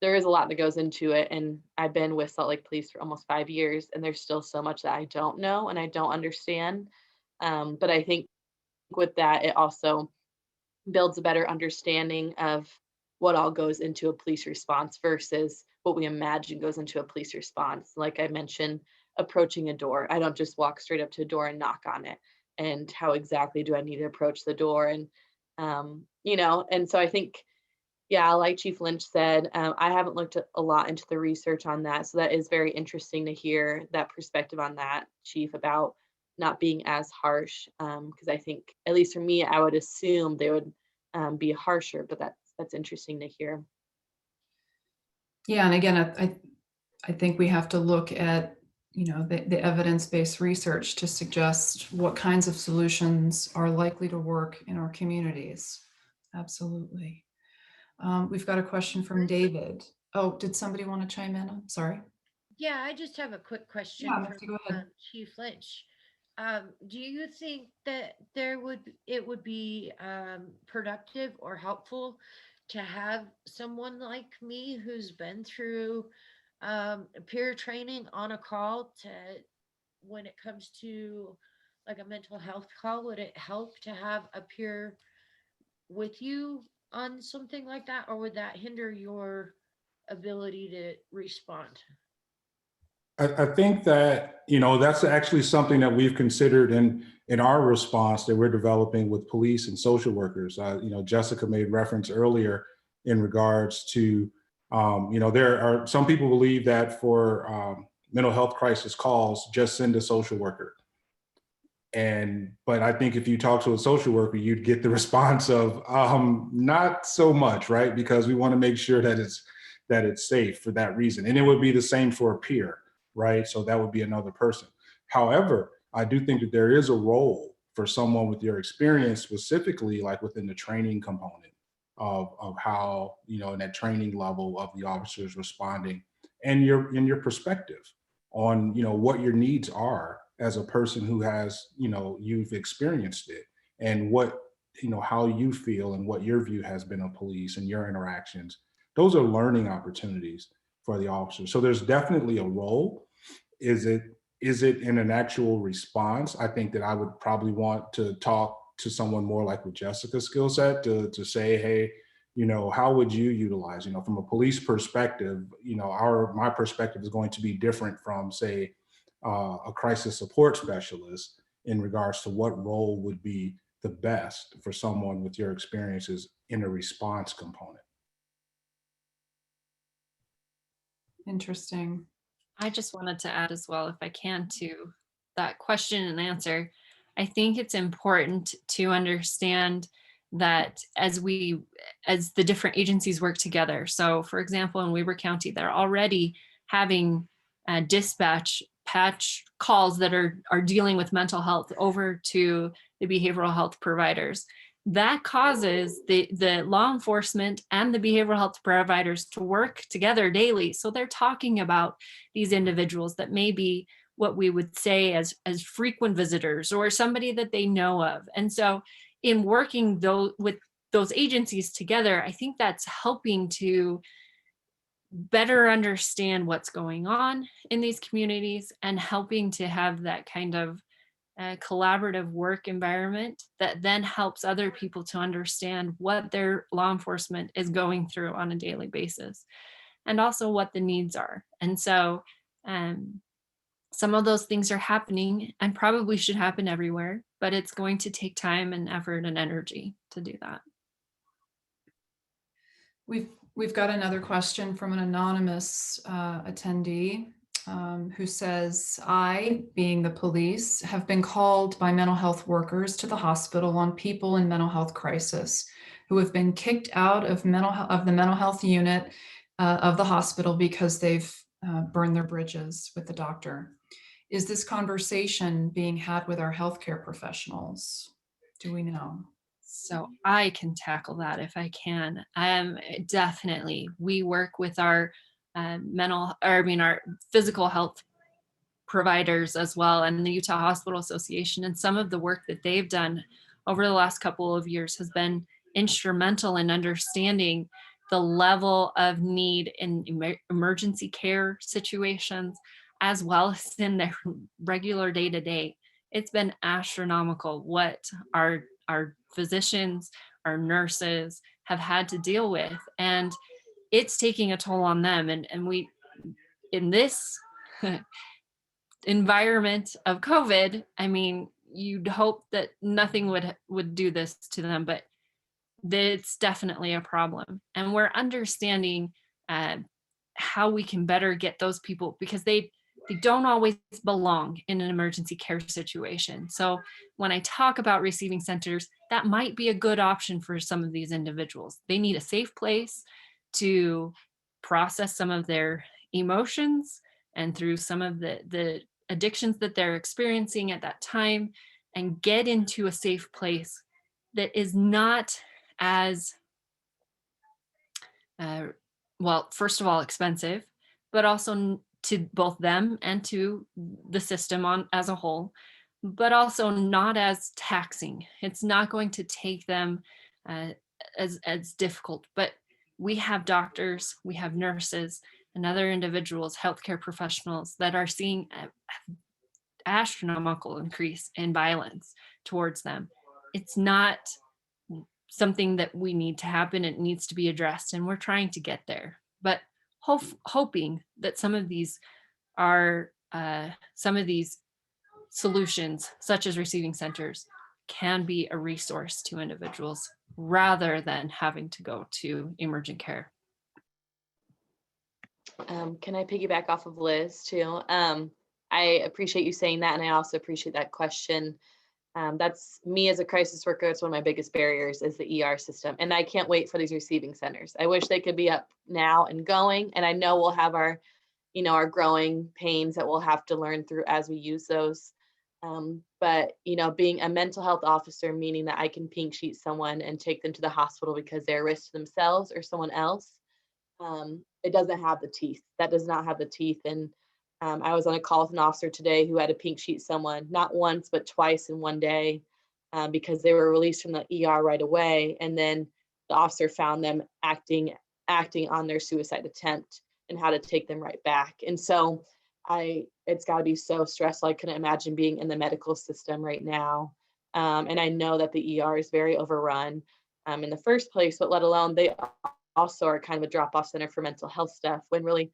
there is a lot that goes into it. And I've been with Salt Lake Police for almost 5 years, and there's still so much that I don't know and I don't understand. But I think with that, it also builds a better understanding of what all goes into a police response versus what we imagine goes into a police response. Like I mentioned, approaching a door. I don't just walk straight up to a door and knock on it. And how exactly do I need to approach the door? And, and so I think, yeah, like Chief Lynch said, I haven't looked a lot into the research on that. So that is very interesting to hear that perspective on that, Chief, about not being as harsh. Because I think, at least for me, I would assume they would be harsher, but that's interesting to hear. Yeah, and again, I think we have to look at the evidence-based research to suggest what kinds of solutions are likely to work in our communities. Absolutely. We've got a question from David. Oh, did somebody want to chime in? I'm sorry. Yeah, I just have a quick question Yeah, from go ahead. Chief Lynch. Do you think that it would be productive or helpful to have someone like me who's been through peer training on a call, to when it comes to like a mental health call? Would it help to have a peer with you on something like that, or would that hinder your ability to respond? I think that, that's actually something that we've considered in our response that we're developing with police and social workers. Jessica made reference earlier in regards to, there are some people believe that for mental health crisis calls, just send a social worker. But I think if you talk to a social worker, you'd get the response of not so much, right? Because we want to make sure that it's safe for that reason. And it would be the same for a peer, right? So that would be another person. However, I do think that there is a role for someone with your experience, specifically like within the training component of how, in that training level of the officers responding, and your perspective on, what your needs are as a person who has, you've experienced it, and what, how you feel and what your view has been of police and your interactions. Those are learning opportunities for the officers. So there's definitely a role. Is it in an actual response? I think that I would probably want to talk to someone more like with Jessica's skill set to say, hey, how would you utilize, from a police perspective, my perspective is going to be different from, say, a crisis support specialist in regards to what role would be the best for someone with your experiences in a response component. Interesting. I just wanted to add as well, if I can, to that question and answer. I think it's important to understand that as the different agencies work together. So for example, in Weber County, they're already having dispatch patch calls that are dealing with mental health over to the behavioral health providers. That causes the law enforcement and the behavioral health providers to work together daily. So they're talking about these individuals that may be what we would say as frequent visitors or somebody that they know of. And so in working with those agencies together, I think that's helping to better understand what's going on in these communities and helping to have that kind of collaborative work environment that then helps other people to understand what their law enforcement is going through on a daily basis and also what the needs are. And so some of those things are happening and probably should happen everywhere, but it's going to take time and effort and energy to do that. We've got another question from an anonymous attendee who says, I, being the police, have been called by mental health workers to the hospital on people in mental health crisis who have been kicked out of the mental health unit of the hospital because they've burned their bridges with the doctor. Is this conversation being had with our healthcare professionals? Do we know? So I can tackle that if I can. Definitely, we work with our our physical health providers as well, and the Utah Hospital Association. And some of the work that they've done over the last couple of years has been instrumental in understanding the level of need in emergency care situations, as well as in their regular day-to-day. It's been astronomical what our physicians, our nurses have had to deal with, and it's taking a toll on them. And we, in this environment of COVID, I mean, you'd hope that nothing would do this to them, but it's definitely a problem. And we're understanding how we can better get those people, because they don't always belong in an emergency care situation. So when I talk about receiving centers, that might be a good option for some of these individuals. They need a safe place to process some of their emotions and through some of the addictions that they're experiencing at that time, and get into a safe place that is not as, well, first of all, expensive, but also to both them and to the system as a whole, but also not as taxing. It's not going to take them as difficult. But we have doctors, we have nurses, and other individuals, healthcare professionals that are seeing an astronomical increase in violence towards them. It's not something that we need to happen. It needs to be addressed, and we're trying to get there. But hoping that some of these solutions, such as receiving centers, can be a resource to individuals rather than having to go to emergent care. Can I piggyback off of Liz too? I appreciate you saying that, and I also appreciate that question. That's me as a crisis worker. It's one of my biggest barriers is the ER system. And I can't wait for these receiving centers. I wish they could be up now and going. And I know we'll have our growing pains that we'll have to learn through as we use those. But being a mental health officer, meaning that I can pink sheet someone and take them to the hospital because they're a risk to themselves or someone else, it doesn't have the teeth. That does not have the teeth. And I was on a call with an officer today who had to pink sheet someone, not once, but twice in one day, because they were released from the ER right away. And then the officer found them acting on their suicide attempt and how to take them right back. And so it's got to be so stressful. I couldn't imagine being in the medical system right now. And I know that the ER is very overrun. in the first place, but let alone they also are kind of a drop-off center for mental health stuff, when really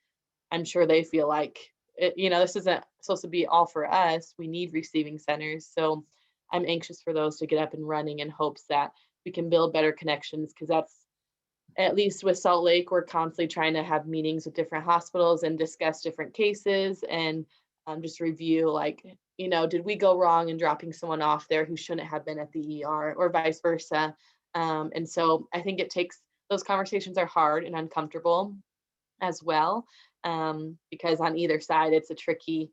I'm sure they feel like this isn't supposed to be all for us. We need receiving centers. So I'm anxious for those to get up and running in hopes that we can build better connections, because that's, at least with Salt Lake, we're constantly trying to have meetings with different hospitals and discuss different cases, and just review, like, did we go wrong in dropping someone off there who shouldn't have been at the ER, or vice versa. And so I think those conversations are hard and uncomfortable as well, because on either side, it's a tricky,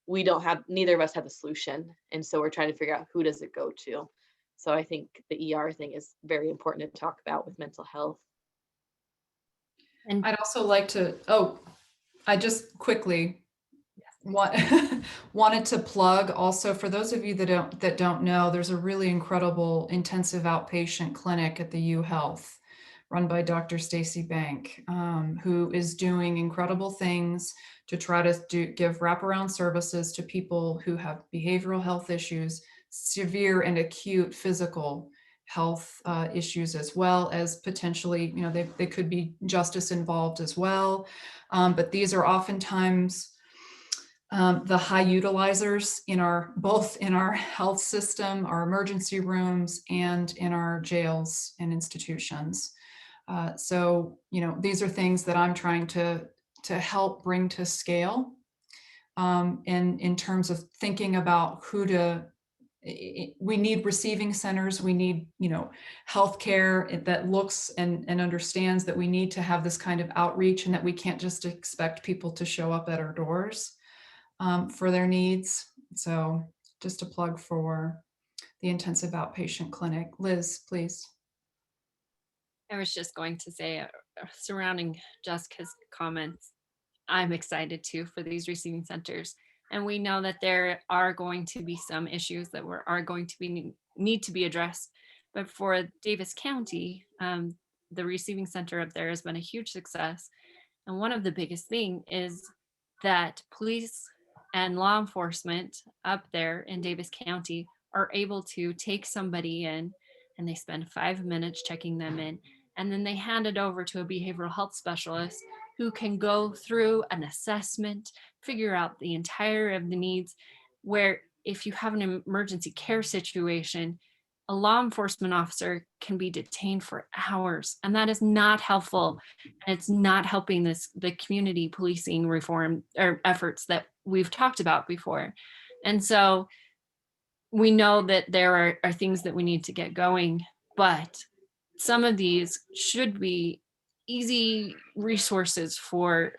neither of us have the solution. And so we're trying to figure out, who does it go to? So I think the ER thing is very important to talk about with mental health. And I'd also like to, I just quickly wanted to plug also, for those of you that don't know, there's a really incredible intensive outpatient clinic at the U Health run by Dr. Stacy Bank, who is doing incredible things to try to give wraparound services to people who have behavioral health issues, severe and acute physical health issues, as well as potentially, they could be justice involved as well. But these are oftentimes the high utilizers both in our health system, our emergency rooms, and in our jails and institutions. So, these are things that I'm trying to help bring to scale, in terms of thinking about we need receiving centers. We need, healthcare that looks and understands that we need to have this kind of outreach, and that we can't just expect people to show up at our doors for their needs. So just a plug for the intensive outpatient clinic. Liz, please. I was just going to say, surrounding Jessica's comments, I'm excited too for these receiving centers. And we know that there are going to be some issues that are going to need to be addressed. But for Davis County, the receiving center up there has been a huge success. And one of the biggest thing is that police and law enforcement up there in Davis County are able to take somebody in, and they spend 5 minutes checking them in. And then they hand it over to a behavioral health specialist who can go through an assessment, figure out the entire of the needs, where if you have an emergency care situation, a law enforcement officer can be detained for hours, and that is not helpful. And it's not helping the community policing reform or efforts that we've talked about before. And so we know that there are things that we need to get going, but some of these should be easy resources for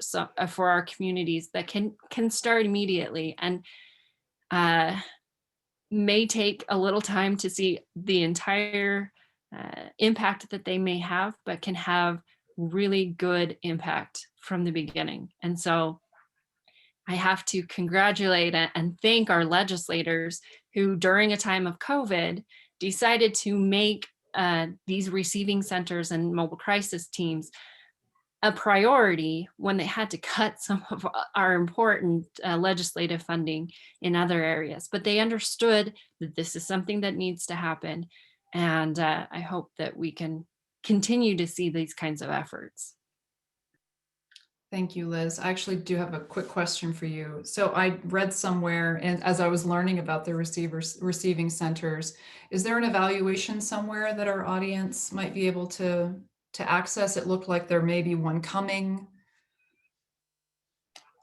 our communities that can start immediately, and may take a little time to see the entire impact that they may have, but can have really good impact from the beginning. And so I have to congratulate and thank our legislators who, during a time of COVID, decided to make these receiving centers and mobile crisis teams a priority when they had to cut some of our important legislative funding in other areas. But they understood that this is something that needs to happen. And I hope that we can continue to see these kinds of efforts. Thank you, Liz. I actually do have a quick question for you. So I read somewhere, and as I was learning about the receiving centers, is there an evaluation somewhere that our audience might be able to access? It looked like there may be one coming.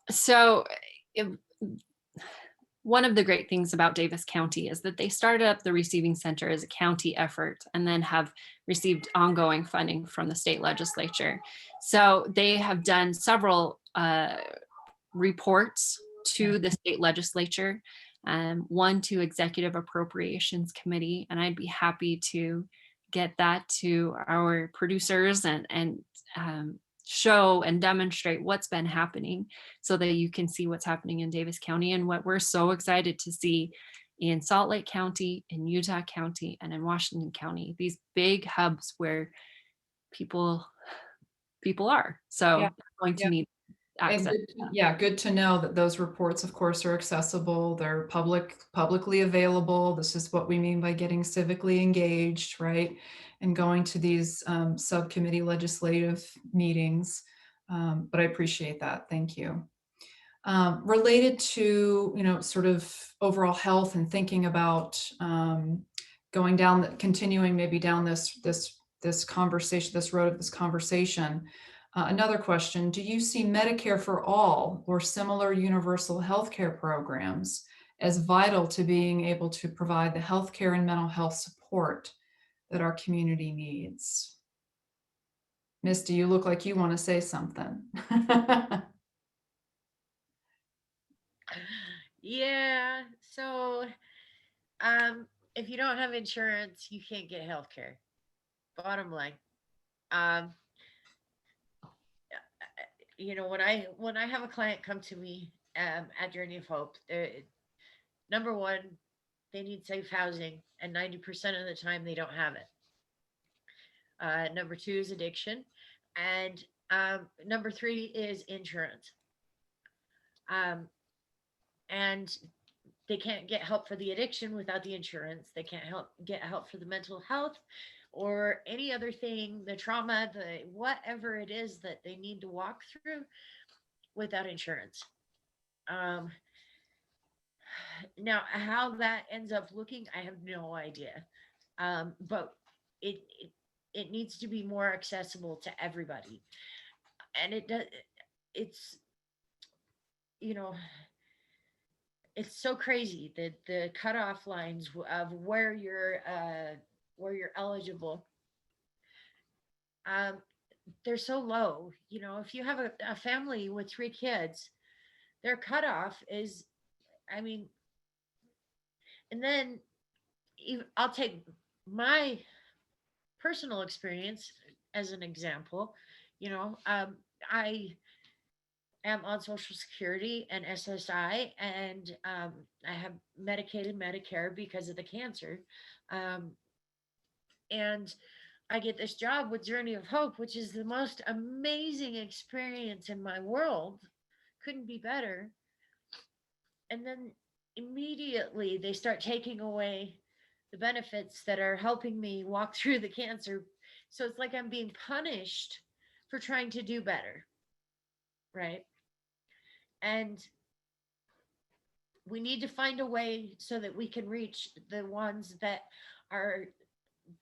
So one of the great things about Davis County is that they started up the receiving center as a county effort and then have received ongoing funding from the state legislature. So they have done several reports to the state legislature, one to Executive Appropriations Committee, and I'd be happy to get that to our producers and show and demonstrate what's been happening so that you can see what's happening in Davis County and what we're so excited to see in Salt Lake County, in Utah County, and in Washington County, these big hubs where people are. So Yeah. they're going to need access. Good to know that those reports, of course, are accessible. They're publicly available. This is what we mean by getting civically engaged, right? in going to these subcommittee legislative meetings. But I appreciate that. Thank you. Related to, sort of overall health and thinking about going down, continuing maybe down this conversation, this road of this conversation. Another question, do you see Medicare for all or similar universal healthcare programs as vital to being able to provide the healthcare and mental health support that our community needs? Misty, you look like you want to say something. Yeah, so if you don't have insurance, you can't get health care. Bottom line. When I have a client come to me at Journey of Hope, number one, they need safe housing, and 90% of the time they don't have it. Number two is addiction, and number three is insurance. And they can't get help for the addiction without the insurance. They can't get help for the mental health or any other thing, the trauma, the whatever it is that they need to walk through without insurance. Now, how that ends up looking, I have no idea. But it needs to be more accessible to everybody. And it does. It's, it's so crazy that the cutoff lines of where you're eligible, they're so low. If you have a family with 3 kids, their cutoff is, and then I'll take my personal experience as an example. I am on Social Security and SSI, and I have Medicaid and Medicare because of the cancer. And I get this job with Journey of Hope, which is the most amazing experience in my world. Couldn't be better. And then immediately they start taking away the benefits that are helping me walk through the cancer. So it's like I'm being punished for trying to do better. Right? And we need to find a way so that we can reach the ones that are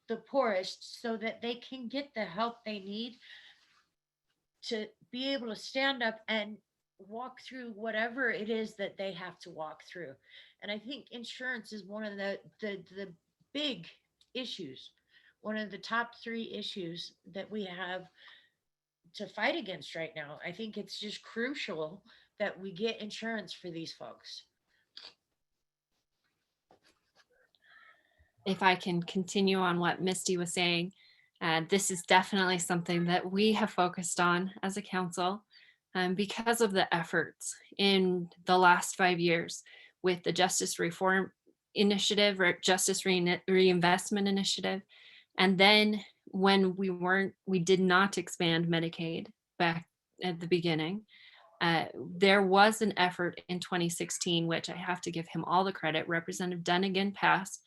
the poorest so that they can get the help they need to be able to stand up and walk through whatever it is that they have to walk through. And I think insurance is one of the big issues, one of the top 3 issues that we have to fight against right now. I think it's just crucial that we get insurance for these folks. If I can continue on what Misty was saying, this is definitely something that we have focused on as a council because of the efforts in the last 5 years with the Justice Reform Initiative or Justice Reinvestment Initiative. And then when we did not expand Medicaid back at the beginning, there was an effort in 2016, which I have to give him all the credit. Representative Dunnigan passed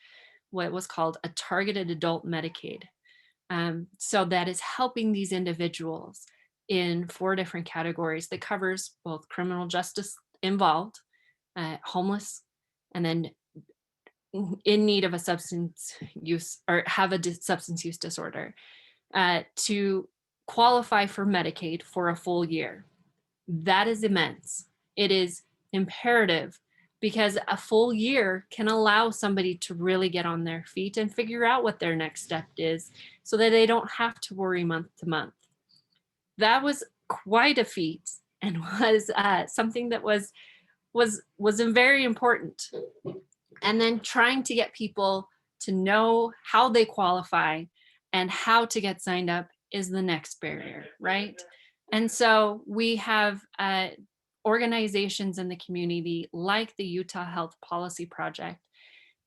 what was called a targeted adult Medicaid. So that is helping these individuals in 4 different categories that covers both criminal justice involved, homeless, and then in need of a substance use or have a substance use disorder to qualify for Medicaid for a full year. That is immense. It is imperative because a full year can allow somebody to really get on their feet and figure out what their next step is so that they don't have to worry month to month. That was quite a feat and was something that was very important. And then trying to get people to know how they qualify and how to get signed up is the next barrier, right? And so we have organizations in the community like the Utah Health Policy Project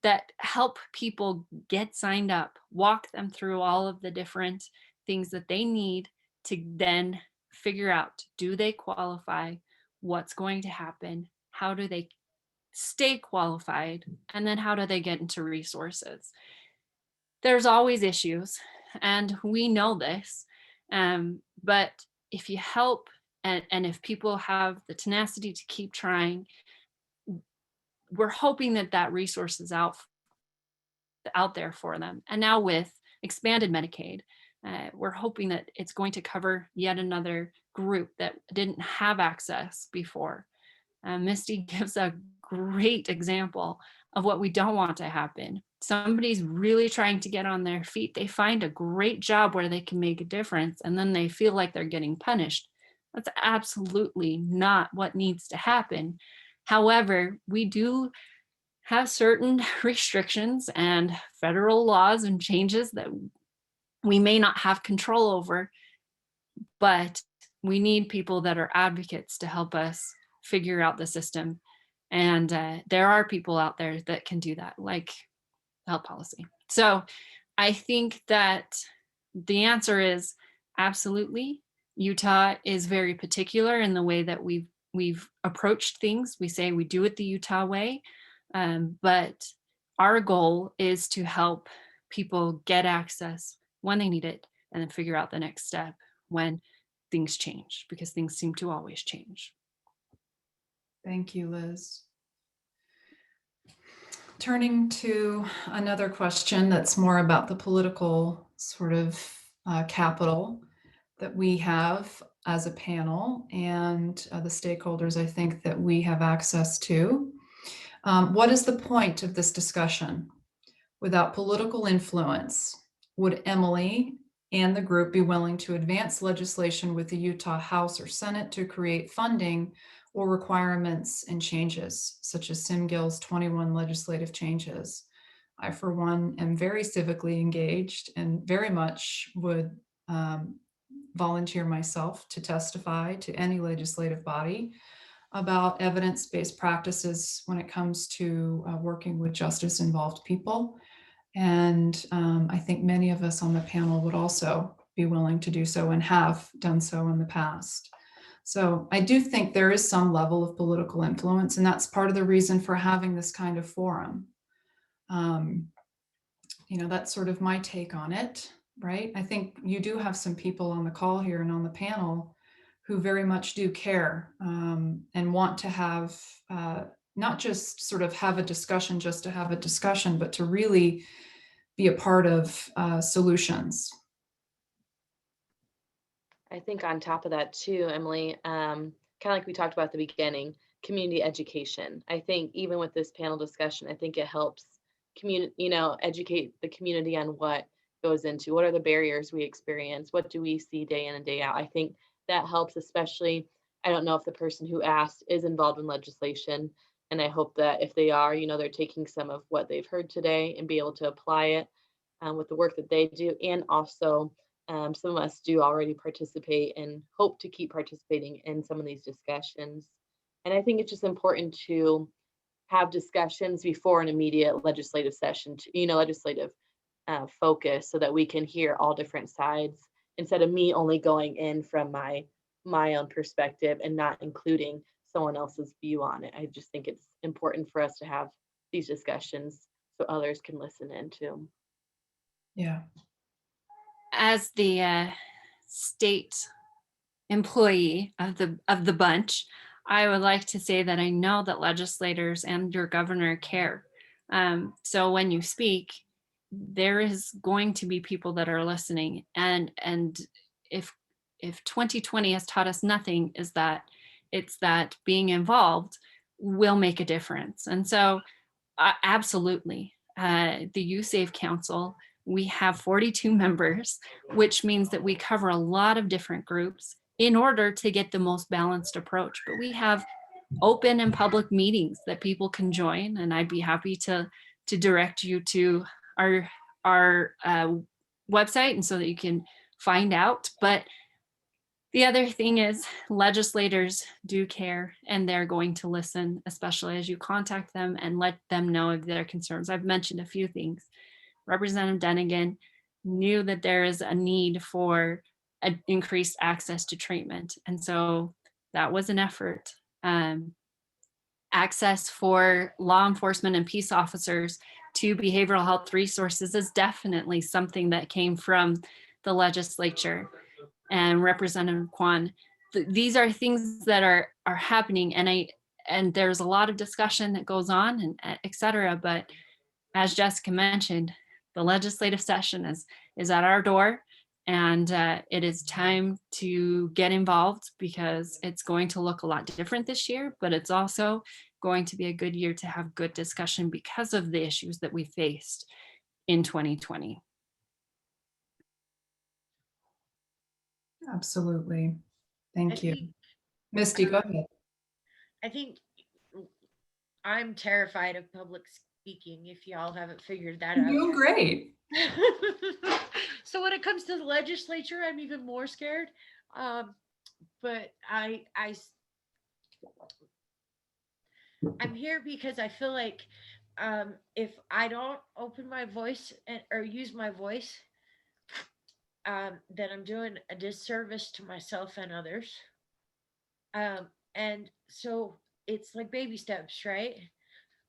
that help people get signed up, walk them through all of the different things that they need to then figure out, do they qualify? What's going to happen? How do they stay qualified? And then how do they get into resources? There's always issues. and we know this. But if you help, and if people have the tenacity to keep trying, we're hoping that that resource is out there for them. And now with expanded Medicaid, we're hoping that it's going to cover yet another group that didn't have access before. Misty gives a great example of what we don't want to happen. Somebody's really trying to get on their feet. They find a great job where they can make a difference, and then they feel like they're getting punished. That's absolutely not what needs to happen. However, we do have certain restrictions and federal laws and changes that we may not have control over, but we need people that are advocates to help us figure out the system. And there are people out there that can do that, like health policy. So I think that the answer is absolutely. Utah is very particular in the way that we've approached things. We say we do it the Utah way, but our goal is to help people get access when they need it, and then figure out the next step when things change, because things seem to always change. Thank you, Liz. Turning to another question that's more about the political sort of capital that we have as a panel and the stakeholders I think that we have access to. What is the point of this discussion? Without political influence, would Emily and the group be willing to advance legislation with the Utah House or Senate to create funding or requirements and changes, such as SimGill's 21 legislative changes? I, for one, am very civically engaged and very much would volunteer myself to testify to any legislative body about evidence-based practices when it comes to working with justice-involved people. And I think many of us on the panel would also be willing to do so and have done so in the past. So I do think there is some level of political influence, and that's part of the reason for having this kind of forum. That's sort of my take on it, right? I think you do have some people on the call here and on the panel who very much do care and want to have not just sort of have a discussion just to have a discussion, but to really be a part of solutions. I think on top of that too, Emily, kind of like we talked about at the beginning, community education. I think even with this panel discussion, I think it helps educate the community on what goes into, what are the barriers we experience, what do we see day in and day out. I think that helps, especially, I don't know if the person who asked is involved in legislation, and I hope that if they are, they're taking some of what they've heard today and be able to apply it with the work that they do. And also, some of us do already participate and hope to keep participating in some of these discussions. And I think it's just important to have discussions before an immediate legislative session, legislative focus, so that we can hear all different sides instead of me only going in from my own perspective and not including someone else's view on it. I just think it's important for us to have these discussions so others can listen in too. Yeah. As the state employee of the bunch, I would like to say that I know that legislators and your governor care. So when you speak, there is going to be people that are listening. And if 2020 has taught us nothing, is that it's that being involved will make a difference. And so absolutely, the USAVE Council, we have 42 members, which means that we cover a lot of different groups in order to get the most balanced approach. But we have open and public meetings that people can join, and I'd be happy to direct you to our website, and so that you can find out. But the other thing is, legislators do care, and they're going to listen, especially as you contact them and let them know of their concerns. I've mentioned a few things. Representative Dunnigan knew that there is a need for an increased access to treatment. And so that was an effort. Access for law enforcement and peace officers to behavioral health resources is definitely something that came from the legislature and Representative Kwan. These are things that are happening, and there's a lot of discussion that goes on, and et cetera. But as Jessica mentioned, the legislative session is at our door, and it is time to get involved, because it's going to look a lot different this year, but it's also going to be a good year to have good discussion because of the issues that we faced in 2020. Absolutely. Thank I you. think, Misty, go ahead. I think I'm terrified of public speaking, if y'all haven't figured that You're out. doing great. So when it comes to the legislature, I'm even more scared. But I'm here because I feel like if I don't open my voice or use my voice, then I'm doing a disservice to myself and others. And so it's like baby steps, right?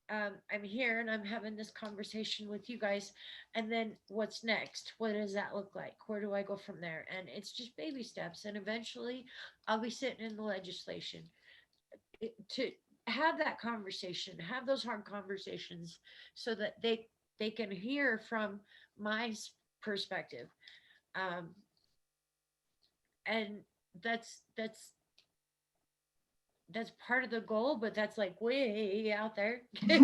I'm here and I'm having this conversation with you guys. And then what's next? What does that look like? Where do I go from there? And it's just baby steps. And eventually I'll be sitting in the legislation to have that conversation, have those hard conversations so that they can hear from my perspective. And that's part of the goal, but that's like way out there. But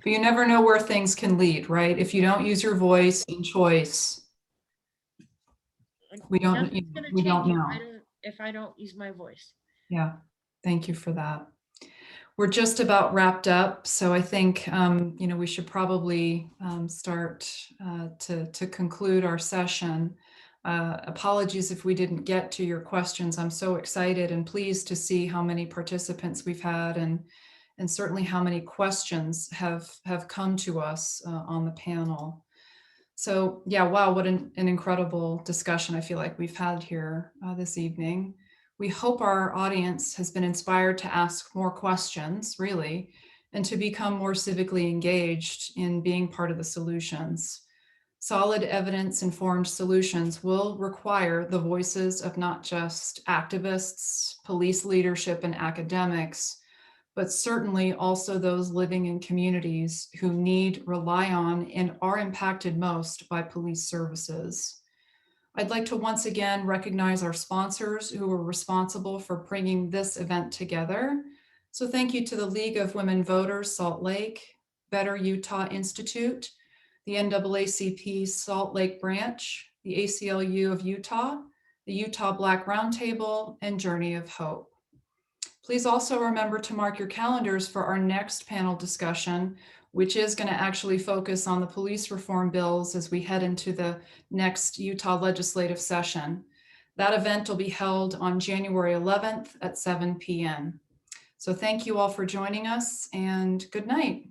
you never know where things can lead, right? If you don't use your voice and choice, we don't Nothing's gonna we don't change know. if I don't use my voice. Yeah, thank you for that. We're just about wrapped up, so I think we should probably start to conclude our session. Apologies if we didn't get to your questions. I'm so excited and pleased to see how many participants we've had, and certainly how many questions have come to us on the panel. So yeah, wow, what an incredible discussion I feel like we've had here this evening. We hope our audience has been inspired to ask more questions, really, and to become more civically engaged in being part of the solutions. Solid evidence-informed solutions will require the voices of not just activists, police leadership, and academics, but certainly also those living in communities who need, rely on, and are impacted most by police services. I'd like to once again recognize our sponsors who were responsible for bringing this event together. So thank you to the League of Women Voters Salt Lake, Better Utah Institute, the NAACP Salt Lake Branch, the ACLU of Utah, the Utah Black Roundtable, and Journey of Hope. Please also remember to mark your calendars for our next panel discussion, which is going to actually focus on the police reform bills as we head into the next Utah legislative session. That event will be held on January 11th at 7 p.m. So thank you all for joining us, and good night.